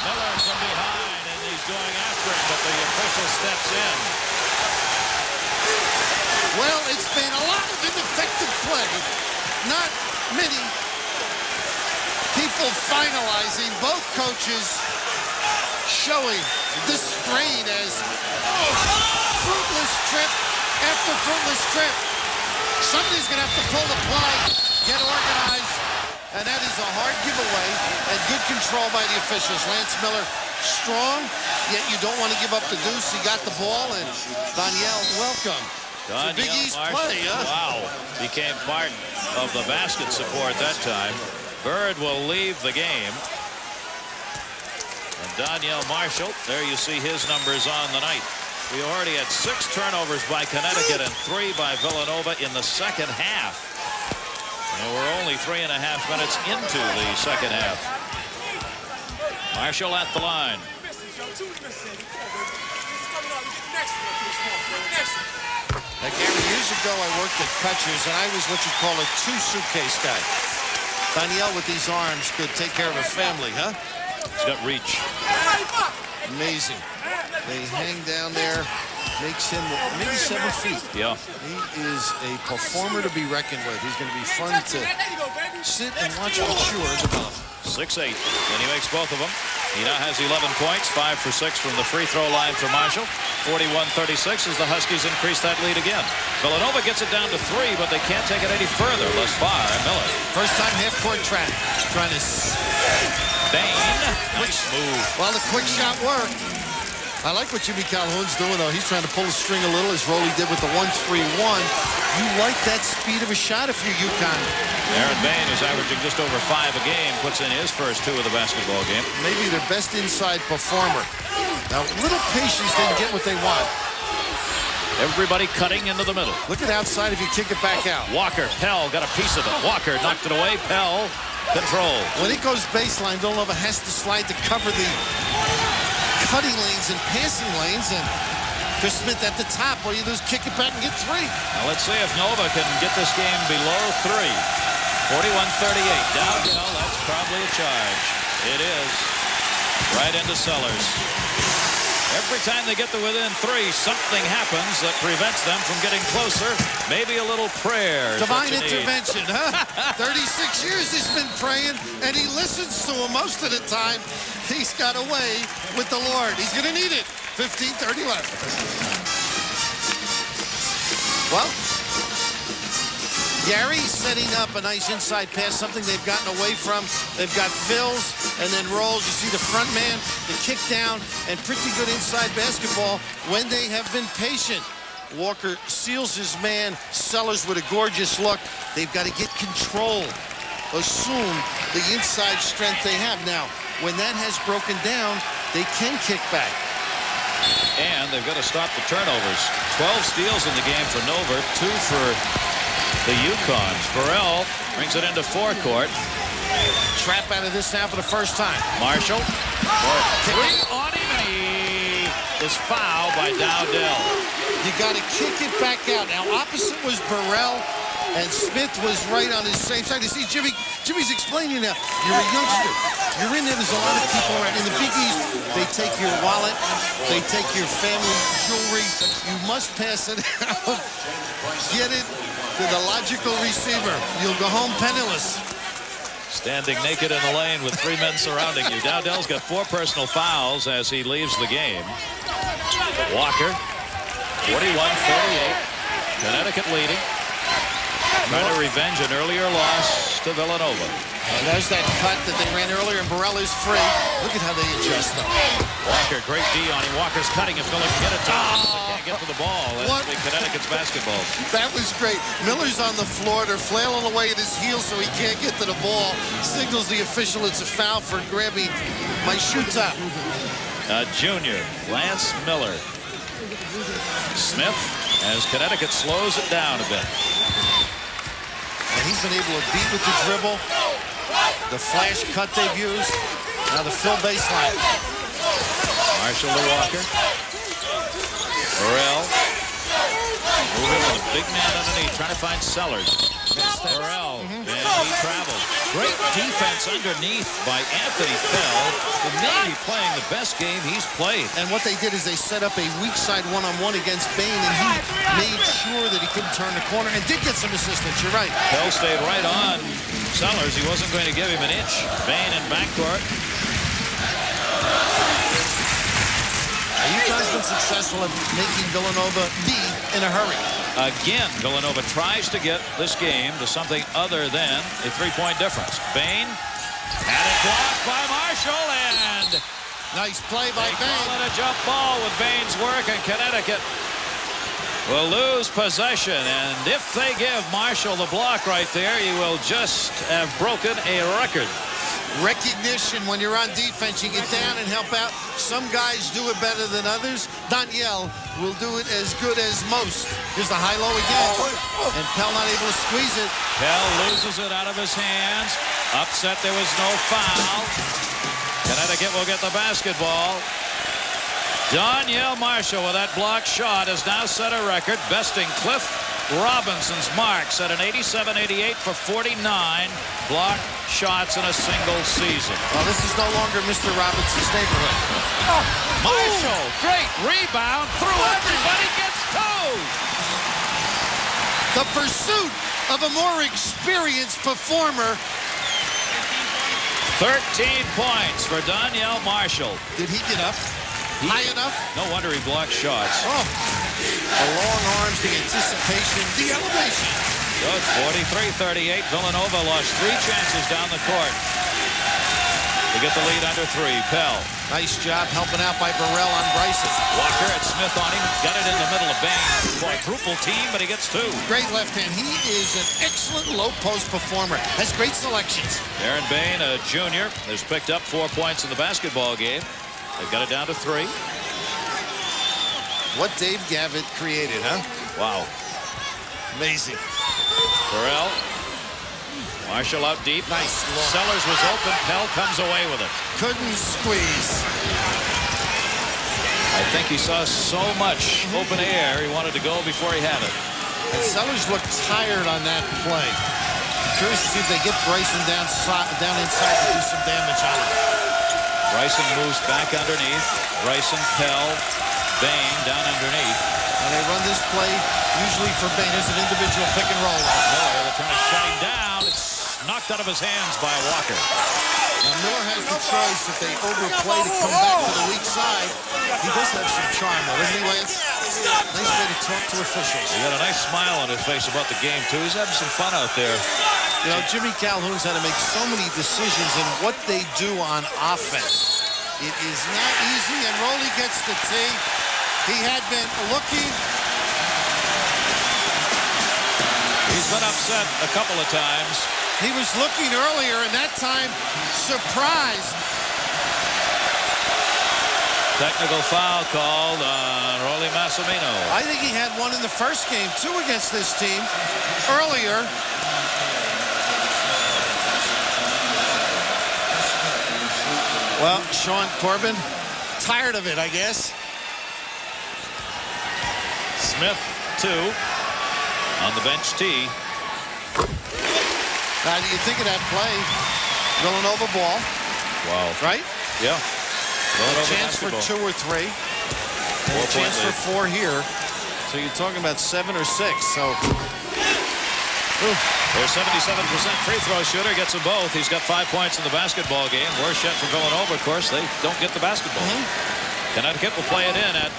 Miller from behind, and he's going after it, but the official steps in. Well, it's been a lot of ineffective play. Not many people trouble finalizing. Both coaches showing the strain as fruitless trip after fruitless trip. Somebody's going to have to pull the plug, get organized, and that is a hard giveaway and good control by the officials. Lance Miller strong, yet you don't want to give up the deuce. He got the ball, and Danielle, welcome. Big East play, huh? Wow. Became part of the basket support that time. Bird will leave the game. And Danielle Marshall, there you see his numbers on the night. We already had 6 turnovers by Connecticut and 3 by Villanova in the second half. And we're only 3.5 minutes into the second half. Marshall at the line. Gary, years ago I worked at Kutcher's, and I was what you call a 2-suitcase guy. Danielle with these arms could take care of a family, huh? He's got reach. Amazing. They hang down there, makes him maybe 7 feet. Yeah. He is a performer to be reckoned with. He's going to be fun to sit and watch mature develop. 6'8", and he makes both of them. He now has 11 points, 5 for 6 from the free throw line for Marshall. 41-36 as the Huskies increase that lead again. Villanova gets it down to 3, but they can't take it any further thus far. Miller. First time half-court track. Trying to... Bain. Nice move. Well, the quick shot worked. I like what Jimmy Calhoun's doing, though. He's trying to pull the string a little, as Roley did with the 1-3-1. You like that speed of a shot if you're UConn. Aaron Bain, who's averaging just over 5 a game, puts in his first 2 of the basketball game. Maybe their best inside performer. Now, little patience didn't get what they want. Everybody cutting into the middle. Look at outside if you kick it back out. Walker, Pell got a piece of it. Walker knocked it away. Pell control. When it goes baseline, Villanova has to slide to cover the cutting lanes and passing lanes, and Chris Smith at the top. All you do is kick it back and get 3. Now let's see if Nova can get this game below 3. 41-38. Dowdell, that's probably a charge. It is. Right into Sellers. Every time they get to within 3, something happens that prevents them from getting closer. Maybe a little prayer. Divine intervention, huh? 36 years he's been praying, and he listens to him most of the time. He's got a way with the Lord. He's going to need it. 15:30 left. Well, Gary setting up a nice inside pass, something they've gotten away from. They've got fills and then rolls. You see the front man, the kick down, and pretty good inside basketball when they have been patient. Walker seals his man. Sellers with a gorgeous look. They've got to get control. Assume the inside strength they have. Now, when that has broken down, they can kick back. And they've got to stop the turnovers. 12 steals in the game for Nova, 2 for the UConn. Burrell brings it into forecourt. Trap out of this now for the first time. Marshall. 3 on him, and he is fouled by Dowdell. You got to kick it back out. Now, opposite was Burrell, and Smith was right on his same side. You see, Jimmy's explaining now. You're a youngster. You're in there. There's a lot of people around. In the Big East, they take your wallet. They take your family jewelry. You must pass it out. Get it to the logical receiver. You'll go home penniless. Standing naked in the lane with 3 men surrounding you. Dowdell's got 4 personal fouls as he leaves the game. Walker, 41-48. Connecticut leading. Trying to revenge an earlier loss to Villanova. And there's that cut that they ran earlier, and Burrell is free. Look at how they adjust them. Walker, great D on him. Walker's cutting if Miller can get it to him. They can't get to the ball. That's the Connecticut's basketball. That was great. Miller's on the floor. They're flailing away at his heels so he can't get to the ball. Signals the official it's a foul for grabbing my shoe top. Junior, Lance Miller. Smith, as Connecticut slows it down a bit. And he's been able to beat with the dribble. The flash cut they've used. Now the fill baseline. Marshall to Walker. Burrell. Moving with a big man underneath, trying to find Sellers. Burrell, and he travels. Great defense underneath by Anthony Pell, who may be playing the best game he's played. And what they did is they set up a weak side one-on-one against Bain, and he made sure that he couldn't turn the corner and did get some assistance. You're right. Pell stayed right on Sellers. He wasn't going to give him an inch. Bain in backcourt. UConn's been successful at making Villanova be in a hurry. Again, Villanova tries to get this game to something other than a three-point difference. Bain had it blocked by Marshall, and nice play by they Bain. call it a jump ball with Bain's work, and Connecticut will lose possession. And if they give Marshall the block right there, he will just have broken a record. Recognition when you're on defense, you get down and help out. Some guys do it better than others. Danielle will do it as good as most. Here's the high-low again. And Pell not able to squeeze it. Pell loses it out of his hands. Upset, there was no foul. Connecticut will get the basketball. Danielle Marshall with that block shot has now set a record, besting Cliff Robinson's mark, set an 87-88 for 49 block shots in a single season. Well, this is no longer Mr. Robinson's neighborhood. Marshall, great rebound, through everybody, gets two. The pursuit of a more experienced performer. 13 points for Danielle Marshall. Did he get up high enough? No wonder he blocked shots. Oh, the long arms, the anticipation, the elevation. Good, 43-38. Villanova lost 3 chances down the court to get the lead under 3. Pell. Nice job helping out by Burrell on Bryson. Walker had Smith on him. Got it in the middle of Bain. Quadruple team, but he gets 2. Great left hand. He is an excellent low post performer. Has great selections. Aaron Bain, a junior, has picked up 4 points in the basketball game. They've got it down to 3. What Dave Gavitt created, huh? Wow. Amazing. Burrell. Marshall out deep. Nice look. Sellers was open. Pell comes away with it. Couldn't squeeze. I think he saw so much open air, he wanted to go before he had it. And Sellers looked tired on that play. Curious to see if they get Bryson down inside to do some damage on him. Bryson moves back underneath. Bryson, Pell, Bain down underneath. And they run this play usually for Bain as an individual pick and roll. Miller, they're trying to shut him down. It's knocked out of his hands by Walker. Now Miller has the choice if they overplay to come back to the weak side. He does have some charm though, doesn't he, Lance? Nice way to talk to officials. He got a nice smile on his face about the game too. He's having some fun out there. You know, Jimmy Calhoun's had to make so many decisions in what they do on offense. It is not easy, and Rowley gets the tee. He had been looking. He's been upset a couple of times. He was looking earlier, and that time, surprised. Technical foul called on Rolly Massimino. I think he had one in the first game, too, against this team. Earlier. Well, Sean Corbin, tired of it, I guess. Smith, 2, on the bench tee. Now, do you think of that play? Villanova ball. Wow. Right? Yeah. A chance for 2 or 3. And a chance for 4 here. So you're talking about 7 or 6. So. Their 77% free throw shooter gets them both. He's got 5 points in the basketball game. Worse yet for Villanova, of course. They don't get the basketball. Connecticut will play it in at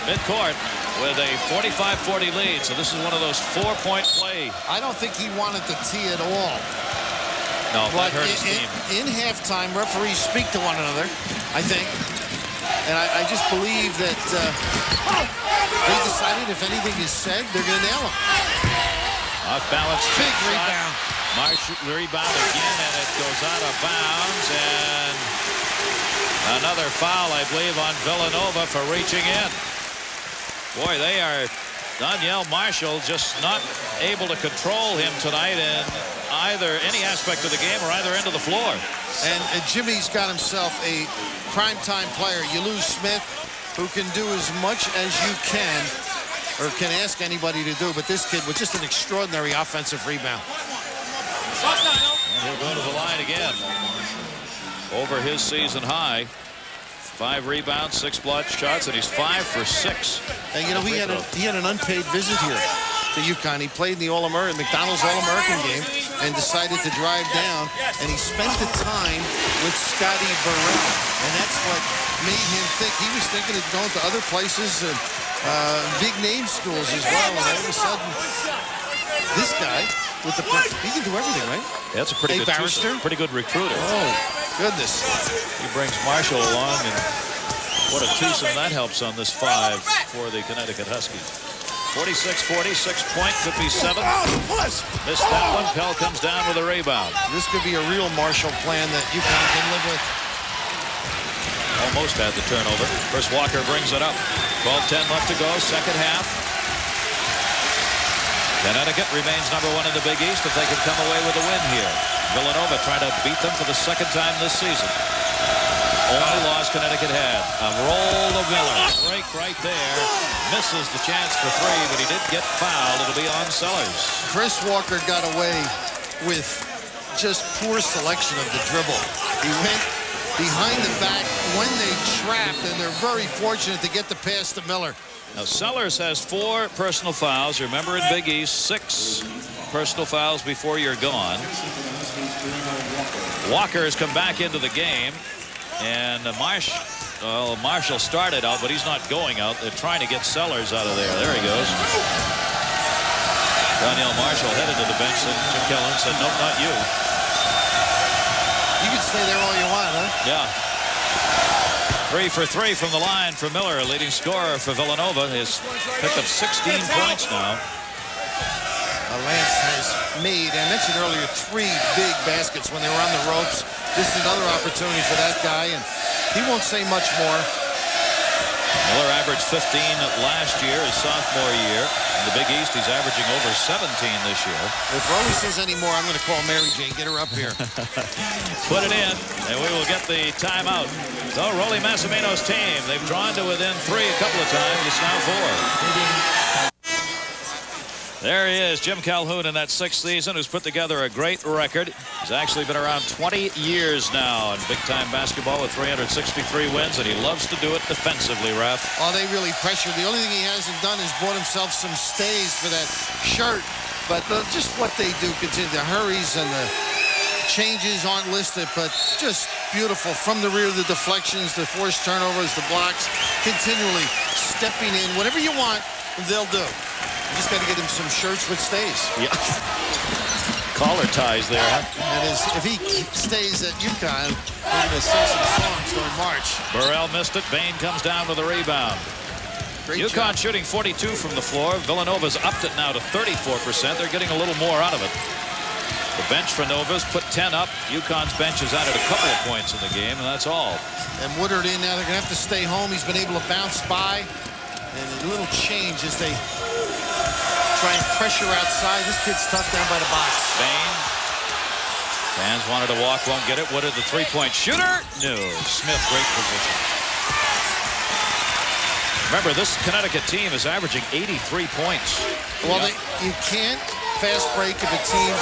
midcourt with a 45-40 lead. So this is one of those 4-point play. I don't think he wanted the tee at all. No, but that hurt his team. In halftime, referees speak to one another, I think. And I just believe that they decided if anything is said, they're going to nail him. Off balance. Big rebound. Marshall rebound again, and it goes out of bounds. And another foul, I believe, on Villanova for reaching in. Boy, they are, Danielle Marshall just not able to control him tonight in either any aspect of the game or either end of the floor. And Jimmy's got himself a primetime player. You lose Smith, who can do as much as you can. or can ask anybody to do, but this kid with just an extraordinary offensive rebound. And he'll go to the line again. Over his season high. 5 rebounds, 6 block shots, and he's 5 for 6. And, you know, he had an unpaid visit here to UConn. He played in the McDonald's All-American game and decided to drive down, and he spent the time with Scotty Burrell. And that's what made him think. He was thinking of going to other places and big-name schools as well, and all of a sudden, this guy, he can do everything, right? Yeah, that's a pretty good twosome, pretty good recruiter. Oh, goodness. He brings Marshall along, and what a twosome that helps on this 5 for the Connecticut Huskies. 46-40, 6-point, could be 7. Missed that one. Pell comes down with a rebound. This could be a real Marshall plan that UConn can live with. Almost had the turnover. First Walker brings it up. 12-10 left to go, second half. Connecticut remains #1 in the Big East if they can come away with a win here. Villanova trying to beat them for the second time this season. Only loss Connecticut had. A roll to Miller. Break right there. Misses the chance for 3, but he did get fouled. It'll be on Sellers. Chris Walker got away with just poor selection of the dribble. He went behind the back when they trapped, and they're very fortunate to get the pass to Miller. Now, Sellers has 4 personal fouls. Remember, in Big East, 6 personal fouls before you're gone. Walker has come back into the game, and Marshall started out, but he's not going out. They're trying to get Sellers out of there. There he goes. Danielle Marshall headed to the bench, and Jim Calhoun said, "Nope, not you." You can stay there all you want, huh? Yeah. 3 for 3 from the line for Miller, leading scorer for Villanova. He's picked up 16 points now. Lance has made, I mentioned earlier, 3 big baskets when they were on the ropes. This is another opportunity for that guy, and he won't say much more. Miller averaged 15 last year, his sophomore year. In the Big East, he's averaging over 17 this year. If Rolly says any more, I'm going to call Mary Jane. Get her up here. Put it in, and we will get the timeout. So, Rolly Massimino's team, they've drawn to within 3 a couple of times. It's now 4. There he is, Jim Calhoun in that 6th season, who's put together a great record. He's actually been around 20 years now in big-time basketball with 363 wins, and he loves to do it defensively, Ref. Oh, they really pressured. The only thing he hasn't done is bought himself some stays for that shirt. But just what they do, continue the hurries and the changes aren't listed, but just beautiful. From the rear, the deflections, the forced turnovers, the blocks, continually stepping in. Whatever you want, they'll do. You just got to get him some shirts with stays. Yeah. Collar ties there, huh? And if he stays at UConn, we're going to sing some songs during March. Burrell missed it. Bain comes down with a rebound. Great UConn job. shooting 42 from the floor. Villanova's upped it now to 34%. They're getting a little more out of it. The bench for Nova's put 10 up. UConn's bench has added a couple of points in the game, and that's all. And Woodard in now. They're going to have to stay home. He's been able to bounce by. And a little change as they try and pressure outside. This kid's tough down by the box. Bain. Fans wanted to walk, won't get it. Woodard, the 3-point shooter. No. Smith, great position. Remember, this Connecticut team is averaging 83 points. Well, you can't fast break if a team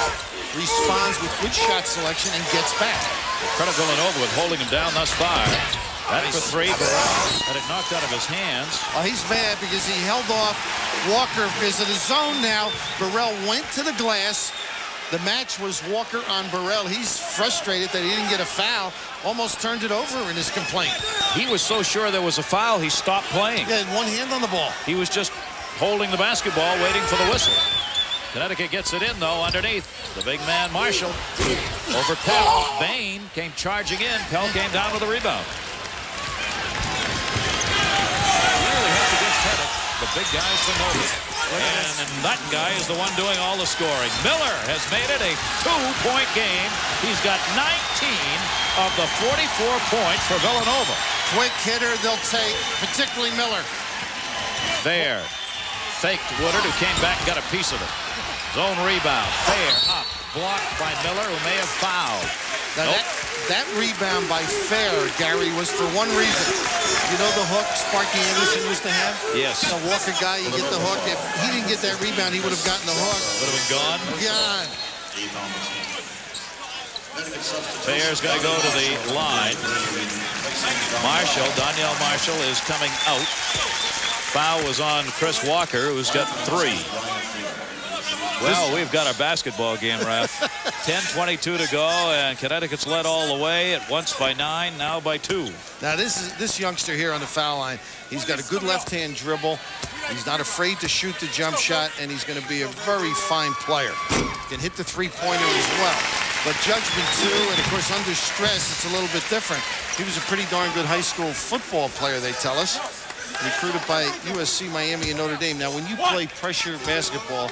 responds with good shot selection and gets back. Credit Villanova with holding him down thus far. That for 3, but had it knocked out of his hands. Well, he's mad because he held off Walker because of the zone now. Burrell went to the glass. The match was Walker on Burrell. He's frustrated that he didn't get a foul. Almost turned it over in his complaint. He was so sure there was a foul, he stopped playing. He had one hand on the ball. He was just holding the basketball, waiting for the whistle. Connecticut gets it in, though, underneath. The big man, Marshall, over Pell. Bain came charging in. Pell came down with a rebound. Really have to give credit the big guys for Nova. And that guy is the one doing all the scoring. Miller has made it a 2-point game. He's got 19 of the 44 points for Villanova. Quick hitter they'll take, particularly Miller. There. Faked Woodard, who came back and got a piece of it. Zone rebound. Fair up. blocked by Miller, who may have fouled. Now that rebound by Fair, Gary, was for one reason. You know the hook Sparky Anderson used to have? Yes. A Walker guy, you get the hook. If he didn't get that rebound, he would have gotten the hook. Would have been gone. Gone. Fair's going to go to the line. Danielle Marshall is coming out. Foul was on Chris Walker, who's got 3. Well, we've got our basketball game, Ralph. 10:22 to go, and Connecticut's led all the way at once by 9, now by 2. Now this youngster here on the foul line, he's got a good left-hand dribble. He's not afraid to shoot the jump shot, and he's going to be a very fine player. Can hit the three-pointer as well. But judgment too, and of course under stress, it's a little bit different. He was a pretty darn good high school football player, they tell us. Recruited by USC, Miami, and Notre Dame. Now, when you play pressure basketball,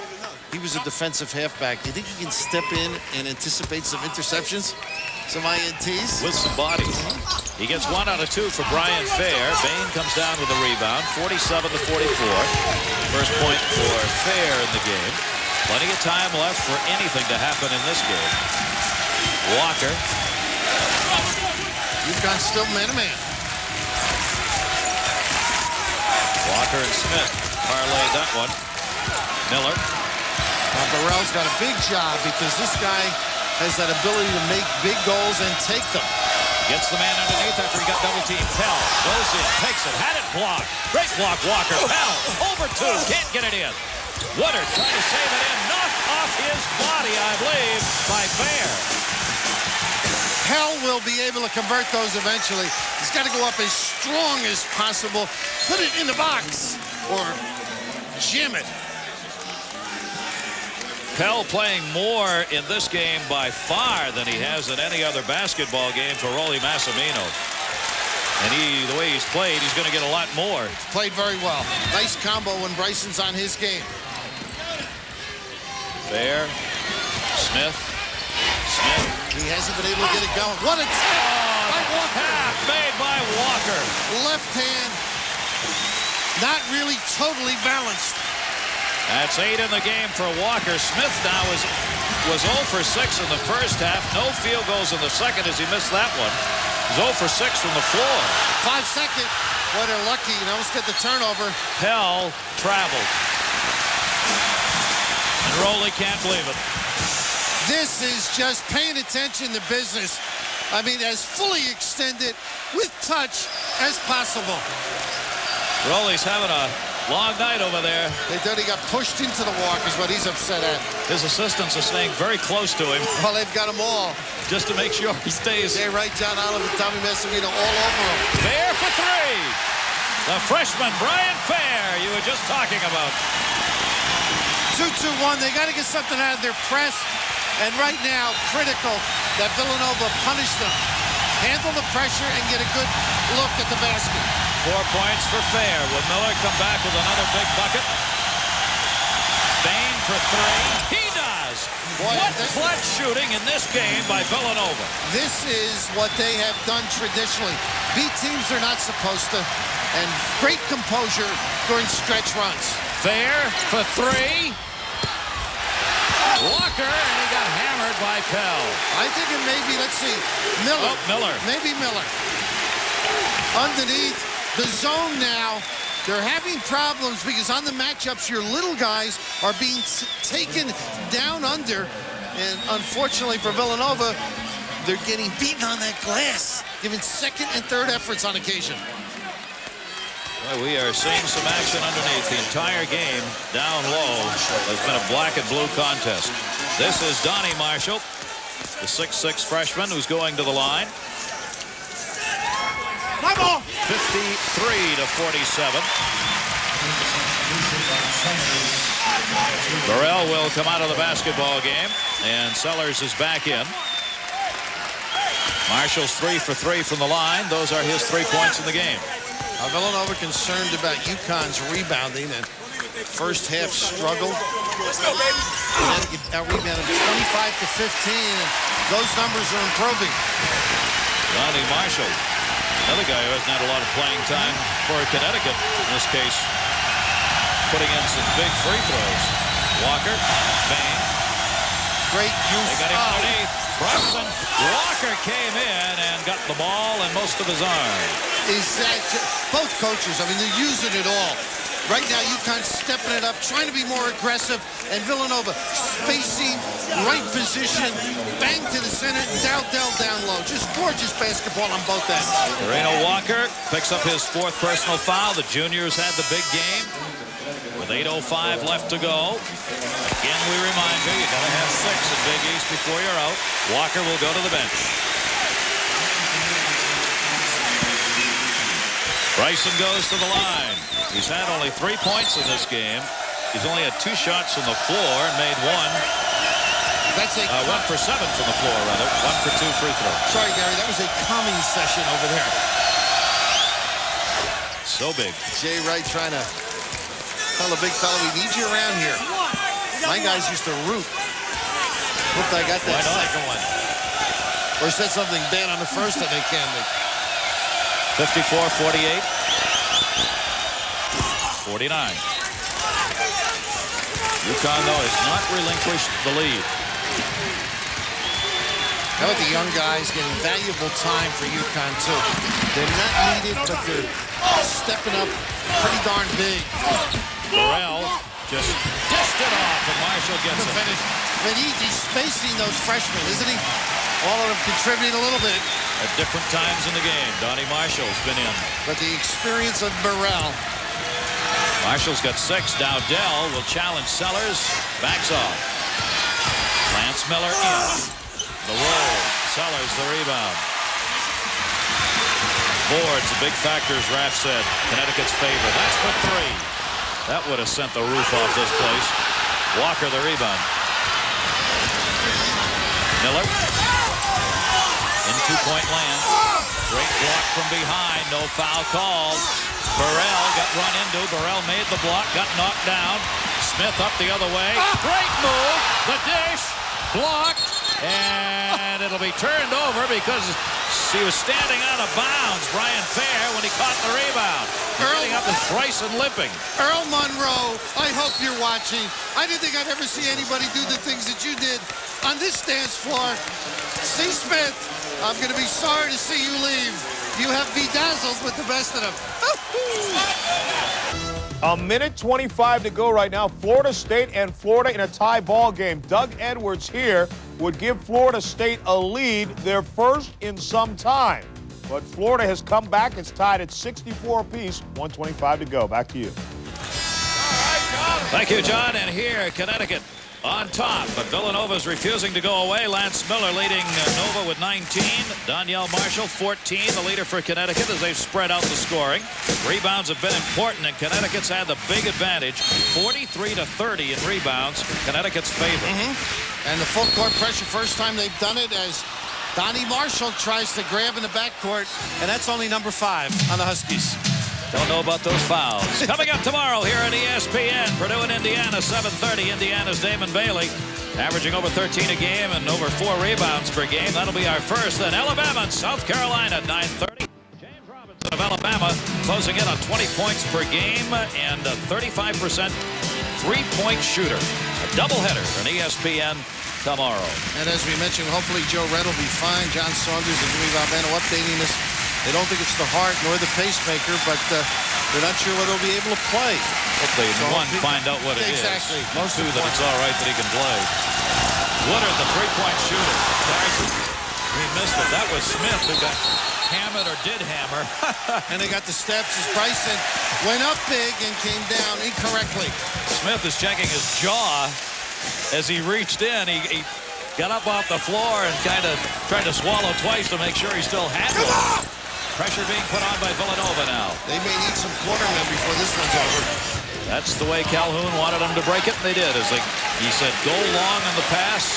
he was a defensive halfback. Do you think he can step in and anticipate some interceptions? Some INTs? With some body. He gets 1 out of 2 for Brian Fair. Bain comes down with a rebound, 47 to 44. First point for Fair in the game. Plenty of time left for anything to happen in this game. Walker. UConn still man-to-man. Walker and Smith parlayed that one. Miller. Now Burrell's got a big job because this guy has that ability to make big goals and take them. Gets the man underneath after he got double teamed. Pell goes in, takes it, had it blocked. Great block, Walker. Pell over 2, can't get it in. Woodard trying to save it in, knocked off his body, I believe, by Fair. Pell will be able to convert those eventually. He's got to go up as strong as possible, put it in the box, or jam it. Pell playing more in this game by far than he has in any other basketball game for Rolly Massimino. And the way he's played, he's going to get a lot more. Played very well. Nice combo when Bryson's on his game. Fair. Smith. He hasn't been able to get it going. What a tap by Walker. Tap made by Walker. Left hand, not really totally balanced. That's 8 in the game for Walker. Smith now was 0 for 6 in the first half. No field goals in the second as he missed that one. He's 0 for 6 from the floor. 5 seconds. Boy, they're lucky. You almost get the turnover. Pell traveled. And Rolly can't believe it. This is just paying attention to business. I mean, as fully extended with touch as possible. Rolly's having a long night over there. They thought he got pushed into the walk is what he's upset at. His assistants are staying very close to him. Well, they've got him all. Just to make sure he stays. They're right down Oliver, Tommy Massimino all over him. Fair for 3. The freshman, Brian Fair, you were just talking about. 2-2-1. They got to get something out of their press. And right now, critical that Villanova punish them. Handle the pressure and get a good look at the basket. 4 points for Fair. Will Miller come back with another big bucket? Bain for 3. He does. Boy, what clutch shooting in this game by Villanova. This is what they have done traditionally. B teams are not supposed to. And great composure during stretch runs. Fair for 3. Walker, and he got hammered by Pell. I think it may be, let's see, Miller. Oh, Miller. Maybe Miller. Underneath the zone now, they're having problems because on the matchups, your little guys are being taken down under. And unfortunately for Villanova, they're getting beaten on that glass, giving second and third efforts on occasion. Well, we are seeing some action underneath. The entire game down low has been a black and blue contest. This is Donnie Marshall, the 6'6 freshman who's going to the line. 53 to 47. Burrell will come out of the basketball game, and Sellers is back in. Marshall's 3 for 3 from the line. Those are his 3 points in the game. Villanova concerned about UConn's rebounding and first half struggled. Connecticut out-rebounded 25 to 15, and those numbers are improving. Donnie Marshall, another guy who hasn't had a lot of playing time for Connecticut in this case, putting in some big free throws. Walker, Bain, Great use. They got him underneath. Bryson Walker came in and got the ball and most of his arm. Is that both coaches? I mean, they're using it all. Right now, UConn stepping it up, trying to be more aggressive, and Villanova spacing, right position, bang to the center, down low. Just gorgeous basketball on both ends. Moreno Walker picks up his 4th personal foul. The juniors had the big game with 8:05 left to go. Again, we remind you got to have 6 in Big East before you're out. Walker will go to the bench. Bryson goes to the line. He's had only 3 points in this game. He's only had 2 shots from the floor and made 1. That's a 1 for 7 from the floor, rather. 1 for 2 free throws. Sorry, Gary, that was a calming session over there. So big. Jay Wright trying to tell the big fella, we need you around here. My guys used to root. Looked, I got that second one. Or said something bad on the first that they can. 54-48. 49. UConn, though, has not relinquished the lead. How about the young guys getting valuable time for UConn, too? They're not needed, but they're stepping up pretty darn big. Burrell just dished it off, and Marshall gets it. Finish. But he's spacing those freshmen, isn't he? All of them contributing a little bit. At different times in the game, Donnie Marshall's been in. But the experience of Burrell. Marshall's got 6. Dowdell will challenge Sellers. Backs off. Lance Miller in. The roll. Sellers the rebound. Boards a big factor, as Raph said. Connecticut's favor. That's for 3. That would have sent the roof off this place. Walker the rebound. Miller. In 2-point land. Great block from behind. No foul called. Burrell got run into. Burrell made the block. Got knocked down. Smith up the other way. Great move. The dish. Blocked. And it'll be turned over because he was standing out of bounds, Brian Fair, when he caught the rebound. Getting up with Bryson limping. Earl Monroe, I hope you're watching. I didn't think I'd ever see anybody do the things that you did on this dance floor. C. Smith, I'm going to be sorry to see you leave. You have bedazzled with the best of them. A minute 25 to go right now. Florida State and Florida in a tie ball game. Doug Edwards here would give Florida State a lead, their first in some time. But Florida has come back. It's tied at 64 apiece. 1:25 to go. Back to you. Thank you, John. And here, Connecticut on top, but Villanova's refusing to go away. Lance Miller leading Nova with 19. Donyell Marshall, 14, the leader for Connecticut as they've spread out the scoring. Rebounds have been important, and Connecticut's had the big advantage. 43-30 in rebounds, Connecticut's favor. And the full court pressure, first time they've done it, as Donnie Marshall tries to grab in the backcourt, and that's only number 5 on the Huskies. Don't know about those fouls. Coming up tomorrow here on ESPN, Purdue and Indiana, 7:30. Indiana's Damon Bailey, averaging over 13 a game and over 4 rebounds per game. That'll be our first. Then Alabama and South Carolina at 9:30. James Robinson of Alabama closing in on 20 points per game and a 35% three-point shooter. A doubleheader on ESPN tomorrow. And as we mentioned, hopefully Joe Red will be fine. John Saunders and Jimmy Valvano updating us. They don't think it's the heart nor the pacemaker, but they're not sure whether they'll be able to play. Hopefully, find out what it is. Exactly. Most two, that it's all right that he can play. Woodard, the three-point shooter. He missed it. That was Smith who got hammered or did hammer. And they got the steps as Bryson went up big and came down incorrectly. Smith is checking his jaw as he reached in. He got up off the floor and kind of tried to swallow twice to make sure he still had one. Pressure being put on by Villanova now. They may need some cornermen before this one's over. That's the way Calhoun wanted them to break it, and they did. As he said, go long on the pass,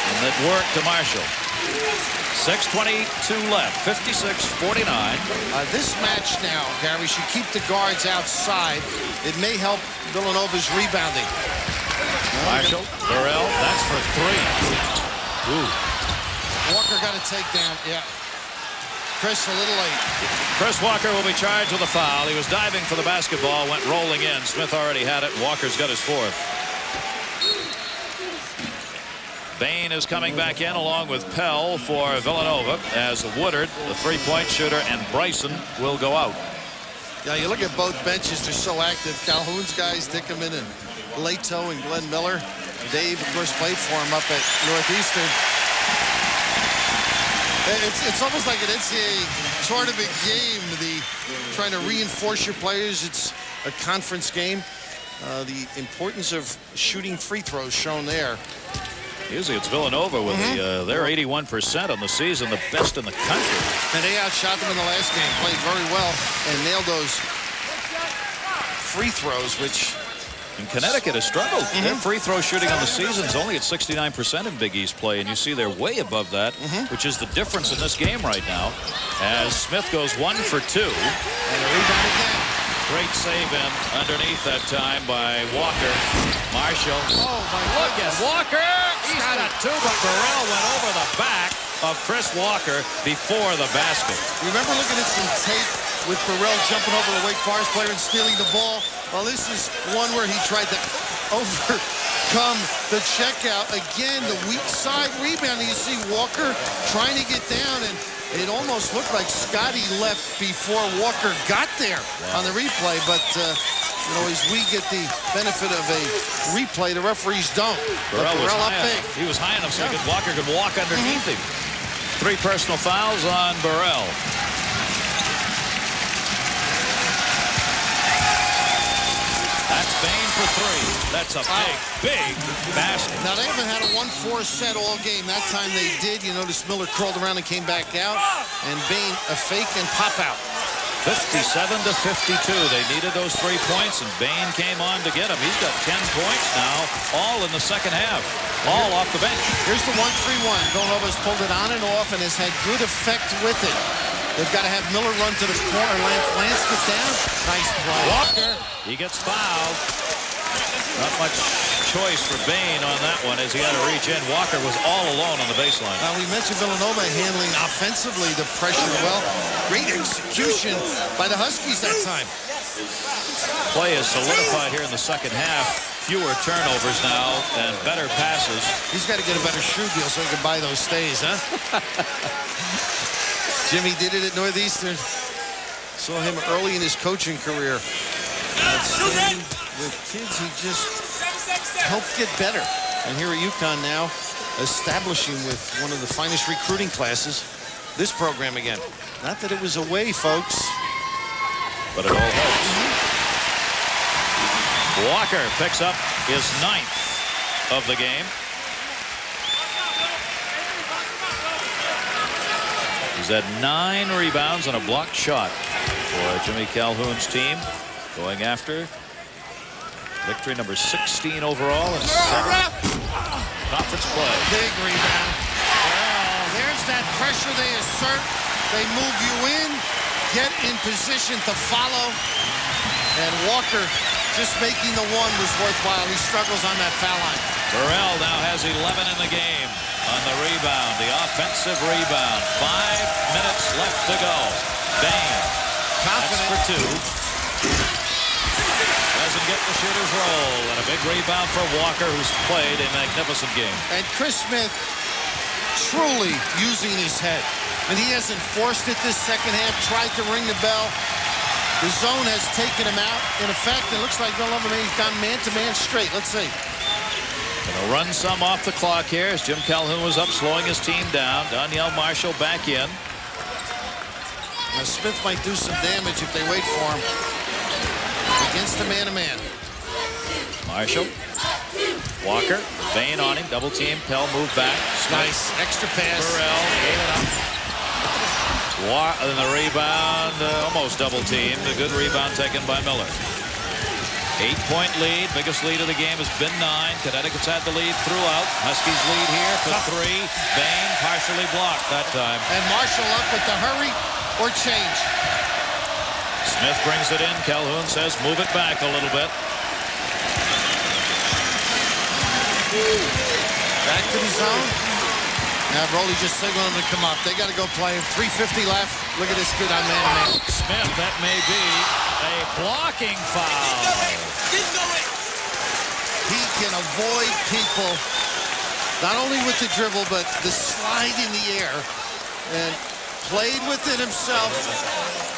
and it worked to Marshall. 6:22 left, 56-49. This match now, Gary, should keep the guards outside. It may help Villanova's rebounding. Marshall, Burrell, that's for 3. Ooh. Walker got a takedown, yeah. Chris, a little late. Chris Walker will be charged with a foul. He was diving for the basketball, went rolling in. Smith already had it. Walker's got his 4th. Bain is coming back in along with Pell for Villanova as Woodard, the three-point shooter, and Bryson will go out. Yeah, you look at both benches, they're so active. Calhoun's guys, Dickerman and Leto and Glenn Miller. Dave, of course, played for him up at Northeastern. It's almost like an NCAA tournament game, trying to reinforce your players. It's a conference game. The importance of shooting free throws shown there. Usually it's Villanova with they're 81% on the season, the best in the country. And they outshot them in the last game, played very well, and nailed those free throws, which... And Connecticut has struggled. Their free throw shooting on the season is only at 69% in Big East play, and you see they're way above that, which is the difference in this game right now, as Smith goes 1 for 2. And a rebound again. Great save in underneath that time by Walker. Marshall. Oh, my look at Walker. He's got a 2, but Burrell went over the back of Chris Walker before the basket. Remember looking at some tape with Burrell jumping over the Wake Forest player and stealing the ball? Well, this is one where he tried to overcome the checkout. Again, the weak side rebound. You see Walker trying to get down, and it almost looked like Scotty left before Walker got there on the replay. But, you know, as we get the benefit of a replay, the referees don't. Burrell was up big. He was high enough so Walker could walk underneath him. 3 personal fouls on Burrell. That's Bain for 3. That's a big basket. Now, they haven't had a 1-4 set all game. That time they did. You notice Miller crawled around and came back out. And Bain, a fake and pop out. 57-52. They needed those 3 points, and Bain came on to get them. He's got 10 points now, all in the second half, all off the bench. Here's the 1-3-1. Villanova's pulled it on and off and has had good effect with it. They've got to have Miller run to the corner. Lance get down. Nice play. Walker, he gets fouled. Not much choice for Bain on that one as he had to reach in. Walker was all alone on the baseline. Now, we mentioned Villanova handling offensively the pressure well. Great execution by the Huskies that time. Play is solidified here in the second half. Fewer turnovers now and better passes. He's got to get a better shoe deal so he can buy those stays, huh? Jimmy did it at Northeastern. Saw him early in his coaching career. Staying with kids he just helped get better. And here at UConn now, establishing with one of the finest recruiting classes, this program again. Not that it was away, folks. But it all helps. Walker picks up his 9th of the game. He's had 9 rebounds and a blocked shot for Jimmy Calhoun's team. Going after victory number 16 overall and 7th conference play. Big rebound. Well, there's that pressure they assert. They move you in, get in position to follow. And Walker just making the 1 was worthwhile. He struggles on that foul line. Burrell now has 11 in the game on the rebound, the offensive rebound. 5 minutes left to go. Bain, confident for 2. Doesn't get the shooter's roll, and a big rebound for Walker, who's played a magnificent game. And Chris Smith truly using his head. And he hasn't forced it this second half, tried to ring the bell. The zone has taken him out. In effect, it looks like Villanova has gone man-to-man straight. Let's see. Gonna run some off the clock here as Jim Calhoun was up, slowing his team down. Danielle Marshall back in. Now Smith might do some damage if they wait for him. Against the man-to-man. Marshall. Walker. Bain on him. Double team. Pell moved back. Nice. Extra pass. Burrell gave it up. And the rebound, almost double teamed. A good rebound taken by Miller. 8-point lead. Biggest lead of the game has been 9. Connecticut's had the lead throughout. Huskies lead here for 3. Bain partially blocked that time. And Marshall up with the hurry or change. Smith brings it in. Calhoun says move it back a little bit. Back to the zone. Now Broly just signaling him to come up. They got to go play him. 3:50 left. Look at this kid on man-to-man. Smith, that may be a blocking foul. He can avoid people Not only with the dribble, but the slide in the air. And played with it himself.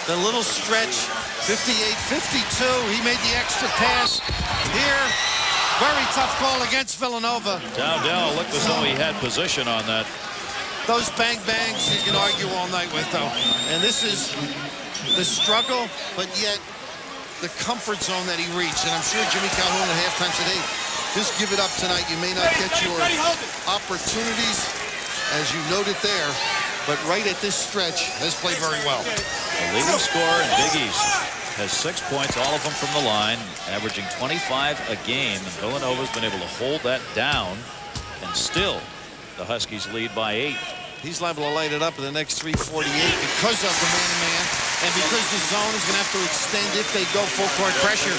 The little stretch, 58-52. He made the extra pass here. Very tough call against Villanova. Dowdell looked as though he had position on that. Those bang bangs you can argue all night with, though. And this is the struggle, but yet the comfort zone that he reached. And I'm sure Jimmy Calhoun at halftime said, hey, just give it up tonight. You may not get your opportunities, as you noted there, but right at this stretch has played very well. The leading scorer in Big East has 6 points, all of them from the line, averaging 25 a game. And Villanova's been able to hold that down, and still the Huskies lead by 8. He's liable to light it up in the next 3:48 because of the man-to-man, and because the zone is going to have to extend if they go full court pressure,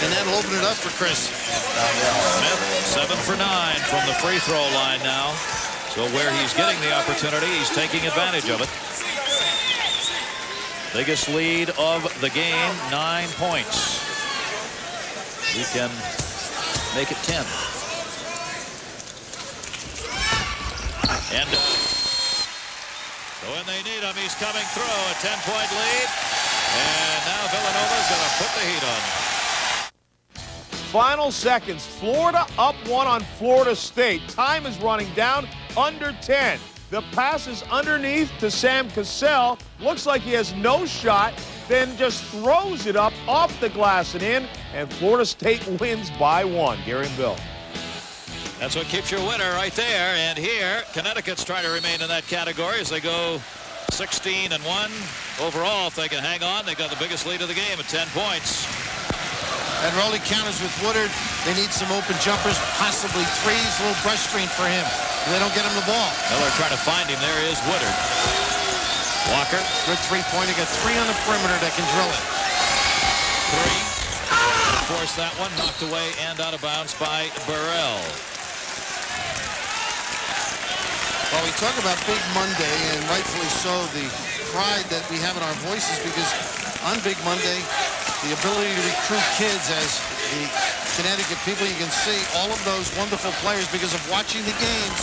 and that'll open it up for Chris. Smith, 7 for 9 from the free throw line now. So where he's getting the opportunity, he's taking advantage of it. Biggest lead of the game, 9 points. He can make it 10. And so when they need him, he's coming through. A 10-point lead. And now Villanova's going to put the heat on. Final seconds. Florida up 1 on Florida State. Time is running down, under 10. The pass is underneath to Sam Cassell. Looks like he has no shot, then just throws it up off the glass and in, and Florida State wins by 1. Gary and Bill. That's what keeps your winner right there. And here, Connecticut's trying to remain in that category as they go 16-1. Overall, if they can hang on, they've got the biggest lead of the game at 10 points. And Rowley counters with Woodard. They need some open jumpers, possibly threes. A little brush screen for him. They don't get him the ball. Miller trying to find him. There is Woodard. Walker. Good three-pointer. Got 3 on the perimeter that can drill it. 3. Force that one. Knocked away and out of bounds by Burrell. Well, we talk about Big Monday, and rightfully so, the pride that we have in our voices, because on Big Monday, the ability to recruit kids as the Connecticut people, you can see all of those wonderful players, because of watching the games,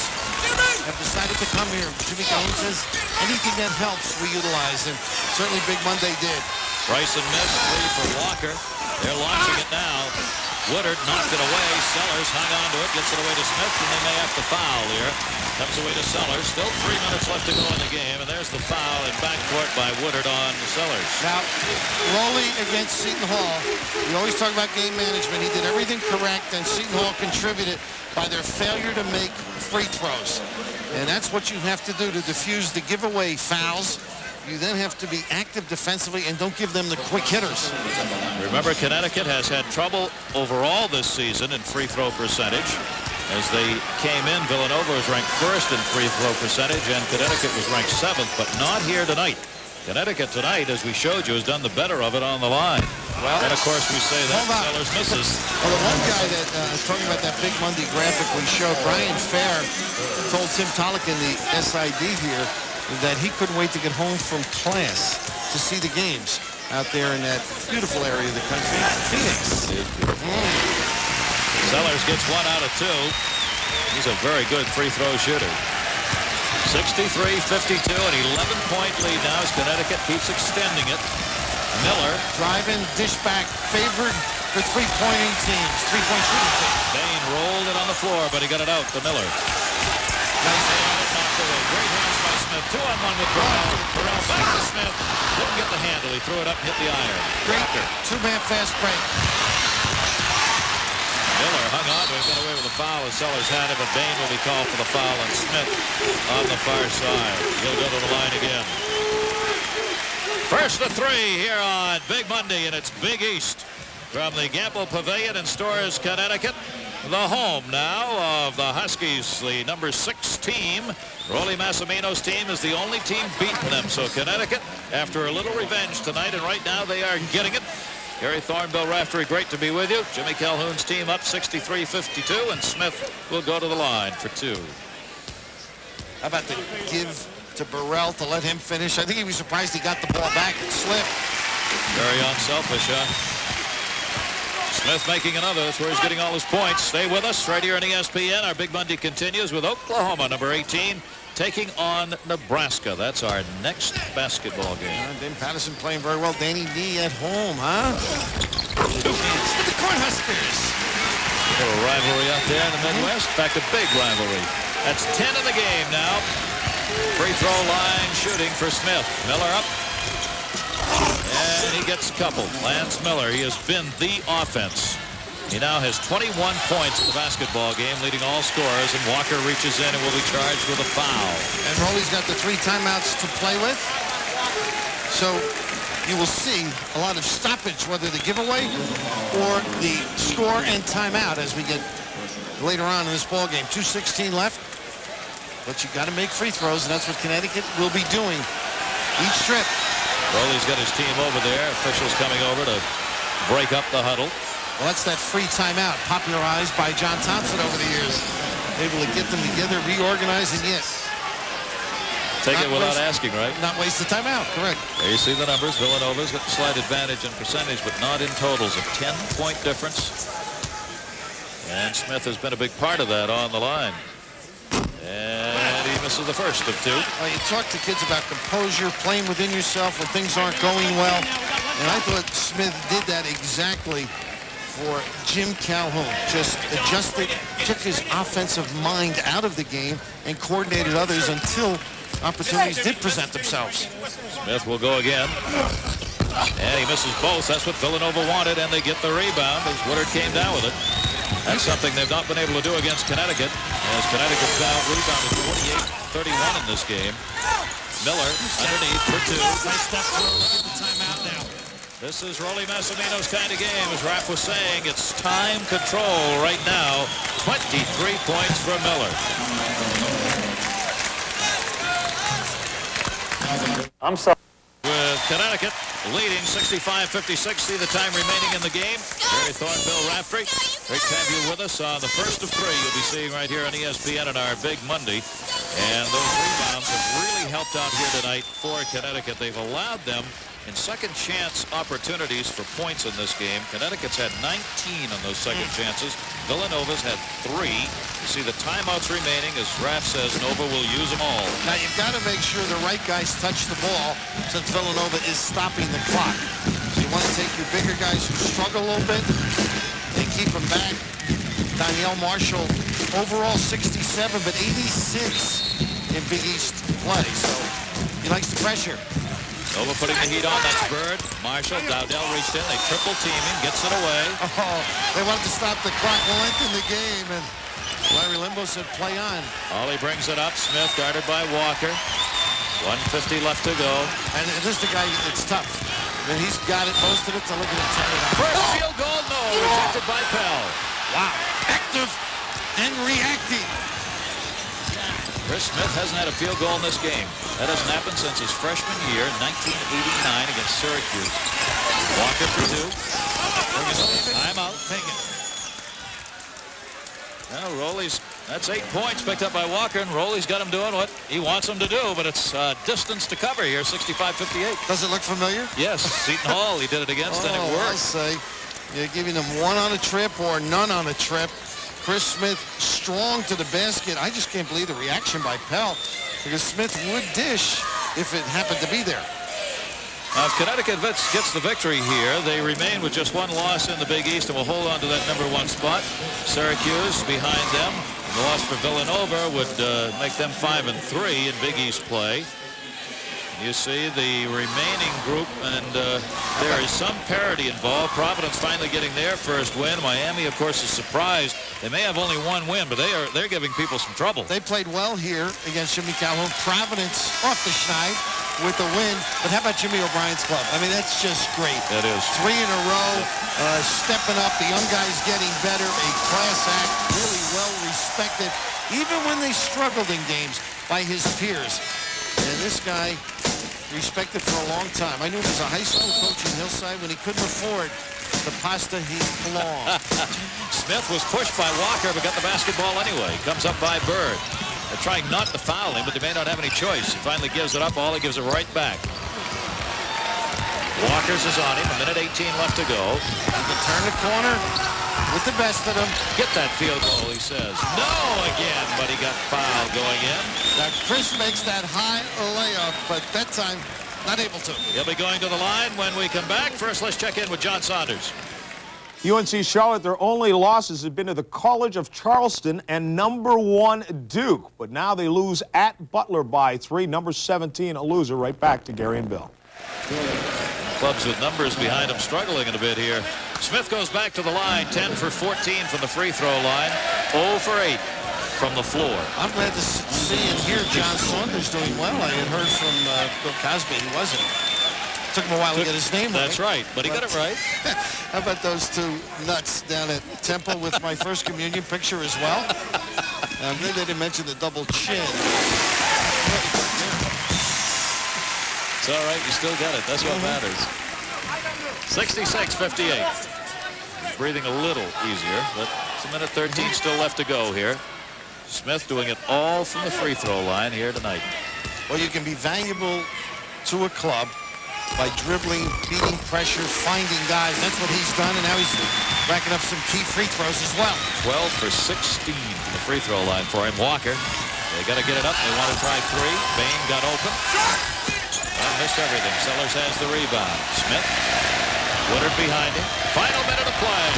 have decided to come here. Jimmy Calhoun says anything that helps we utilize, and certainly Big Monday did. Bryson missed 3 for Walker. They're launching it now. Woodard knocked it away. Sellers hung on to it, gets it away to Smith, and they may have to foul here. Comes away to Sellers. Still 3 minutes left to go in the game, and there's the foul in backcourt by Woodard on Sellers. Now, Rowley against Seton Hall. We always talk about game management. He did everything correct, and Seton Hall contributed by their failure to make free throws. And that's what you have to do to defuse the giveaway fouls. You then have to be active defensively and don't give them the quick hitters. Remember, Connecticut has had trouble overall this season in free throw percentage. As they came in, Villanova was ranked 1st in free throw percentage, and Connecticut was ranked 7th, but not here tonight. Connecticut tonight, as we showed you, has done the better of it on the line. Well, and of course, we say that Sellers misses. Well, the one guy that talking about that Big Monday graphic we showed, Brian Fair, told Tim Tolick in the SID here that he couldn't wait to get home from class to see the games out there in that beautiful area of the country, Phoenix. Sellers gets 1 out of 2. He's a very good free throw shooter. 63-52, an 11-point lead now as Connecticut keeps extending it. Miller. Driving, dish back, favored for three-pointing teams, three-point shooting teams. Bain rolled it on the floor, but he got it out to Miller. Nice knocked away. Great hands by Smith. 2-on-1 with Burrell. Burrell back to Smith. Didn't get the handle. He threw it up and hit the iron. Great two-man fast break. Miller hung on to him, got away with a foul as Sellers had him, but Bain will be called for the foul on Smith on the far side. He'll go to the line again. First to 3 here on Big Monday, and it's Big East from the Gamble Pavilion in Storrs, Connecticut. The home now of the Huskies, the number 6 team. Rolly Massimino's team is the only team beating them. So Connecticut, after a little revenge tonight, and right now they are getting it. Gary Thornbill Raftery, great to be with you. Jimmy Calhoun's team up 63-52, and Smith will go to the line for 2. How about the give to Burrell to let him finish? I think he was surprised he got the ball back and slipped. Very unselfish, huh? Smith making another. That's where he's getting all his points. Stay with us right here on ESPN. Our Big Monday continues with Oklahoma, number 18, taking on Nebraska. That's our next basketball game. Dame Patterson playing very well. Danny D at home, huh? The Cornhuskers. A little rivalry out there in the Midwest. In fact, a big rivalry. That's 10 in the game now. Free throw line shooting for Smith. Miller up. And he gets a couple. Lance Miller, he has been the offense. He now has 21 points in the basketball game, leading all scorers, and Walker reaches in and will be charged with a foul. And Rolly's got the 3 timeouts to play with. So you will see a lot of stoppage, whether the giveaway or the score and timeout as we get later on in this ball game. 2:16 left, but you got to make free throws, and that's what Connecticut will be doing each trip. Rolly's got his team over there. Officials coming over to break up the huddle. Well, that's that free timeout popularized by John Thompson over the years. Able to get them together, reorganize, and yes. Take it without asking, right? Not waste the timeout, correct. There you see the numbers. Villanova's got the slight advantage in percentage, but not in totals. A 10-point difference. And Smith has been a big part of that on the line. And he misses the first of 2. Well, you talk to kids about composure, playing within yourself when things aren't going well. And I thought Smith did that exactly for Jim Calhoun. Just adjusted, took his offensive mind out of the game and coordinated others until opportunities did present themselves. Smith will go again. And he misses both. That's what Villanova wanted, and they get the rebound as Woodard came down with it. That's something they've not been able to do against Connecticut, as Connecticut's rebounded 48-31 in this game. Miller underneath for 2. Nice step through. Look at the timeout now. This is Rolly Massimino's kind of game. As Raph was saying, it's time control right now. 23 points for Miller. I'm sorry. With Connecticut leading 65-56. See the time remaining in the game. Jerry Thornville Raftery. Great to have you with us on the first of 3 you'll be seeing right here on ESPN on our Big Monday. And those rebounds have really helped out here tonight for Connecticut. They've allowed them in second chance opportunities for points in this game. Connecticut's had 19 on those second chances. Villanova's had 3. You see the timeouts remaining, as Raph says Nova will use them all. Now you've got to make sure the right guys touch the ball since Villanova is stopping the clock. So you want to take your bigger guys who struggle a little bit and keep them back. Danielle Marshall, overall 67, but 86 in Big East play. So he likes the pressure. Nova putting the heat on. That's Bird. Marshall. Dowdell reached in. They triple team him. Gets it away. Oh, they wanted to stop the clock, lengthen the game, and Larry Limbo said play on. Ollie brings it up. Smith guarded by Walker. 1:50 left to go. And this is the guy, it's tough. I mean, he's got it, most of it, to look at it. First field goal, no. Rejected by Pell. Wow. Active and reacting. Chris Smith hasn't had a field goal in this game. That hasn't happened since his freshman year, 1989, against Syracuse. Walker for 2. Timeout. Take it. Now Rolly's, that's 8 points picked up by Walker, and Rolly's got him doing what he wants him to do, but it's distance to cover here, 65-58. Does it look familiar? Yes, Seton Hall he did it against, and it I'll worked. say, you're giving them 1 on a trip or none on a trip. Chris Smith strong to the basket. I just can't believe the reaction by Pell, because Smith would dish if it happened to be there. Now, if Connecticut gets the victory here, they remain with just 1 loss in the Big East and will hold on to that number 1 spot. Syracuse behind them. The loss for Villanova would make them 5-3 in Big East play. You see the remaining group, and there is some parity involved. Providence finally getting their first win. Miami, of course, is surprised. They may have only 1 win, but they're giving people some trouble. They played well here against Jimmy Calhoun. Providence off the schneid with the win. But how about Jimmy O'Brien's club? I mean, that's just great. That is. 3 in a row, stepping up. The young guys getting better. A class act, really well respected, even when they struggled in games by his peers. And this guy, respected for a long time. I knew him as a high school coach in Hillside when he couldn't afford the pasta he belonged. Smith was pushed by Walker, but got the basketball anyway. Comes up by Bird. They're trying not to foul him, but they may not have any choice. He finally gives it up. Ollie gives it right back. Walker's is on him. 1:18 left to go. He can turn the corner with the best of them. Get that field goal, he says. No again, but he got fouled going in. Now, Chris makes that high layup, but that time, not able to. He'll be going to the line when we come back. First, let's check in with John Saunders. UNC Charlotte, their only losses have been to the College of Charleston and #1 Duke. But now they lose at Butler by 3. Number 17, a loser. Right back to Gary and Bill. Clubs with numbers behind him struggling a bit here. Smith goes back to the line. 10 for 14 from the free throw line. 0 for 8 from the floor. I'm glad to see and hear John Saunders doing well. I had heard from Bill Cosby. He wasn't. Took him a while to get his name right. That's right, but he got it right. How about those two nuts down at Temple with my first communion picture as well? I'm glad they didn't mention the double chin. It's all right, you still got it. That's what matters. 66-58. Breathing a little easier, but it's 1:13 still left to go here. Smith doing it all from the free throw line here tonight. Well, you can be valuable to a club by dribbling, beating pressure, finding guys. That's what he's done, and now he's racking up some key free throws as well. 12 for 16 from the free throw line for him. Walker, they got to get it up. They want to try 3. Bain got open. And missed everything. Sellers has the rebound. Smith, Woodard behind him. Final minute of play.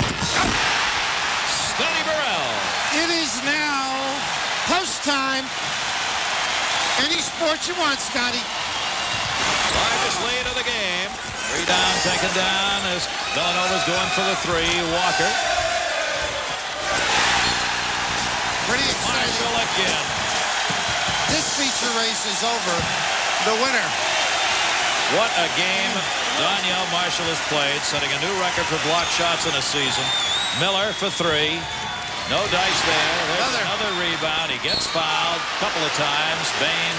Scotty Burrell. It is now post time. Any sport you want, Scotty. Largest lead of the game. 3 down, taken down as Villanova's going for the 3. Walker. Pretty exciting. Marshall again. This feature race is over. The winner. What a game Donyell Marshall has played, setting a new record for block shots in a season. Miller for 3. No dice there. There's another rebound. He gets fouled a couple of times. Bain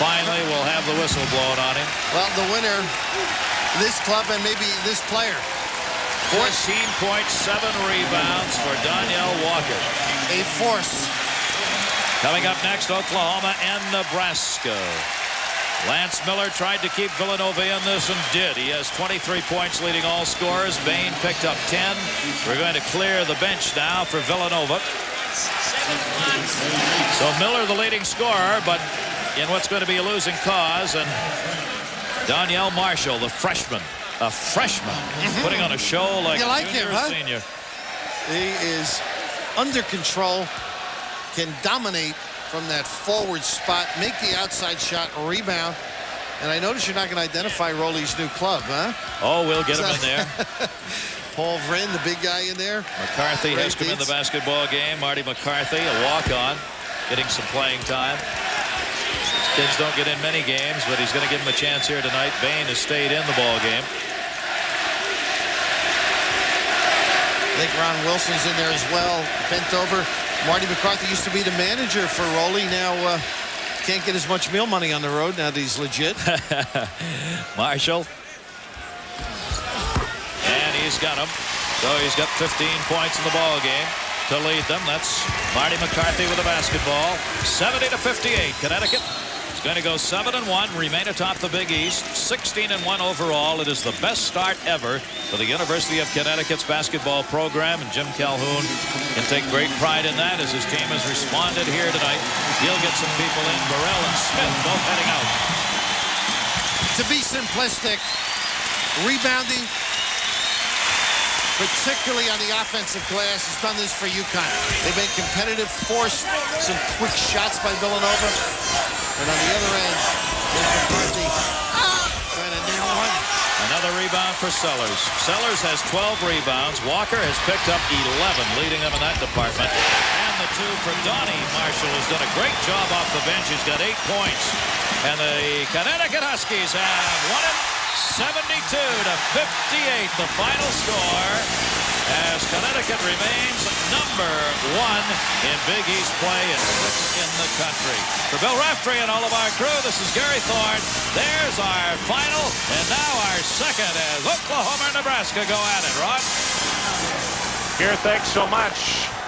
finally will have the whistle blown on him. Well, the winner, this club and maybe this player. 14.7 rebounds for Donyell Walker. A force. Coming up next, Oklahoma and Nebraska. Lance Miller tried to keep Villanova in this and did. He has 23 points leading all scorers. Bain picked up 10. We're going to clear the bench now for Villanova. So Miller the leading scorer, but in what's going to be a losing cause, and Donyell Marshall, the freshman, putting on a show like you like junior him, huh? or senior. He is under control, can dominate from that forward spot, make the outside shot, rebound. And I notice you're not going to identify Rolly's new club, huh? Oh, we'll get him in there. Paul Vryn, the big guy in there. McCarthy has come in the basketball game. Marty McCarthy, a walk-on, getting some playing time. Kids don't get in many games, but he's going to give him a chance here tonight. Bain has stayed in the ball game. I think Ron Wilson's in there as well, bent over. Marty McCarthy used to be the manager for Rolly. Now can't get as much meal money on the road now that he's legit. Marshall. And he's got him. So he's got 15 points in the ball game to lead them. That's Marty McCarthy with the basketball. 70-58. Connecticut is going to go 7-1, remain atop the Big East. 16-1 overall. It is the best start ever for the University of Connecticut's basketball program, and Jim Calhoun can take great pride in that as his team has responded here tonight. He'll get some people in. Burrell and Smith both heading out. To be simplistic, rebounding, particularly on the offensive glass, has done this for UConn. They've been competitive, forced some quick shots by Villanova. And on the other end, there's McCarthy trying to nail one. Another rebound for Sellers. Sellers has 12 rebounds. Walker has picked up 11, leading them in that department. And the 2 for Donnie. Marshall has done a great job off the bench. He's got 8 points. And the Connecticut Huskies have won it 72-58, the final score, as Connecticut remains #1 in Big East play and 6th in the country. For Bill Raftery and all of our crew, this is Gary Thorne. There's our final, and now our second as Oklahoma and Nebraska go at it. Rod? Here, thanks so much.